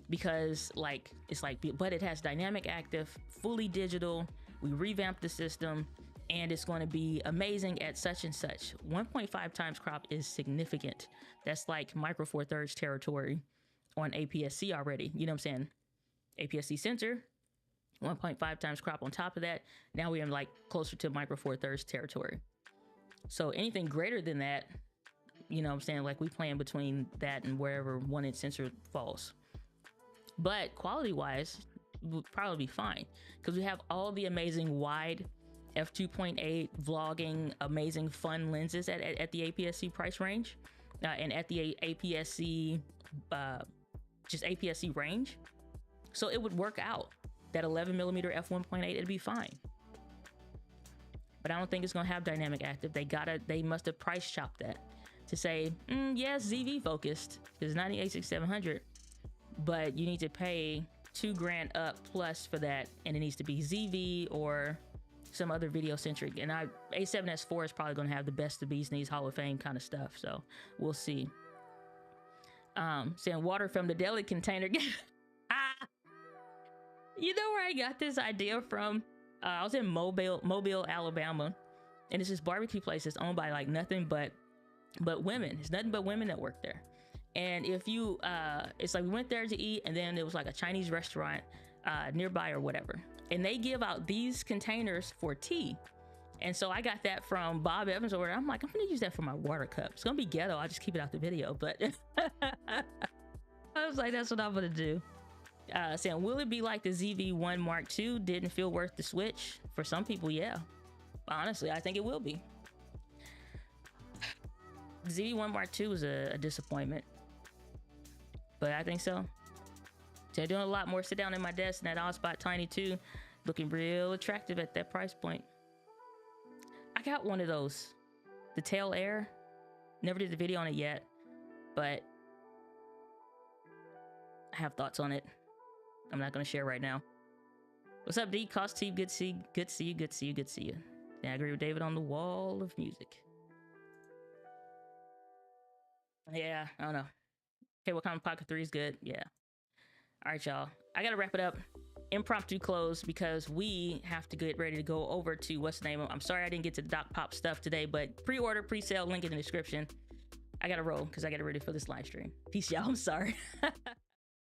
because like, it's like, but it has dynamic active, fully digital, we revamped the system, and it's going to be amazing at such and such. 1.5 times crop is significant. That's like micro four thirds territory on APS-C already. You know what I'm saying? APS-C sensor, 1.5 times crop on top of that. Now we're in like closer to micro four thirds territory. So anything greater than that, you know what I'm saying? Like we playing between that and wherever 1 inch sensor falls. But quality wise, would probably be fine, because we have all the amazing wide f2.8 vlogging, amazing fun lenses at the APS-C price range, and at the APS-C, just APS-C range. So it would work out. That 11mm f1.8, it'd be fine. But I don't think it's gonna have dynamic active. They must have price chopped that to say, yes, ZV focused, because 986700, but you need to pay $2,000 up plus for that, and it needs to be ZV or some other video centric. And A7S4 is probably going to have the best of bees knees Hall of Fame kind of stuff, so we'll see. Saying water from the deli container. You know where I got this idea from? I was in Mobile, Alabama, and it's this barbecue place that's owned by like nothing but women. It's nothing but women that work there. And if you, it's like we went there to eat, and then it was like a Chinese restaurant nearby or whatever. And they give out these containers for tea. And so I got that from Bob Evans over there. I'm like, I'm gonna use that for my water cup. It's gonna be ghetto. I'll just keep it out the video. But I was like, that's what I'm gonna do. Saying, will it be like the ZV-1 Mark II? Didn't feel worth the switch? For some people, yeah. Honestly, I think it will be. The ZV-1 Mark II was a disappointment. But I think so. They're doing a lot more sit down in my desk, and that Allspot Tiny 2 looking real attractive at that price point. I got one of those, the Tail Air. Never did the video on it yet, but I have thoughts on it. I'm not gonna share right now. What's up, D? Cost T, good to see you, good to see you, good to see you, good to see you. Yeah, I agree with David on the wall of music. Yeah, I don't know. Okay, what kind of Pocket 3 is good? Yeah. All right, y'all. I gotta wrap it up. Impromptu close, because we have to get ready to go over to what's the name of. I'm sorry I didn't get to the Doc Pop stuff today, but pre-order, pre-sale, link in the description. I gotta roll because I gotta ready for this live stream. Peace, y'all. I'm sorry.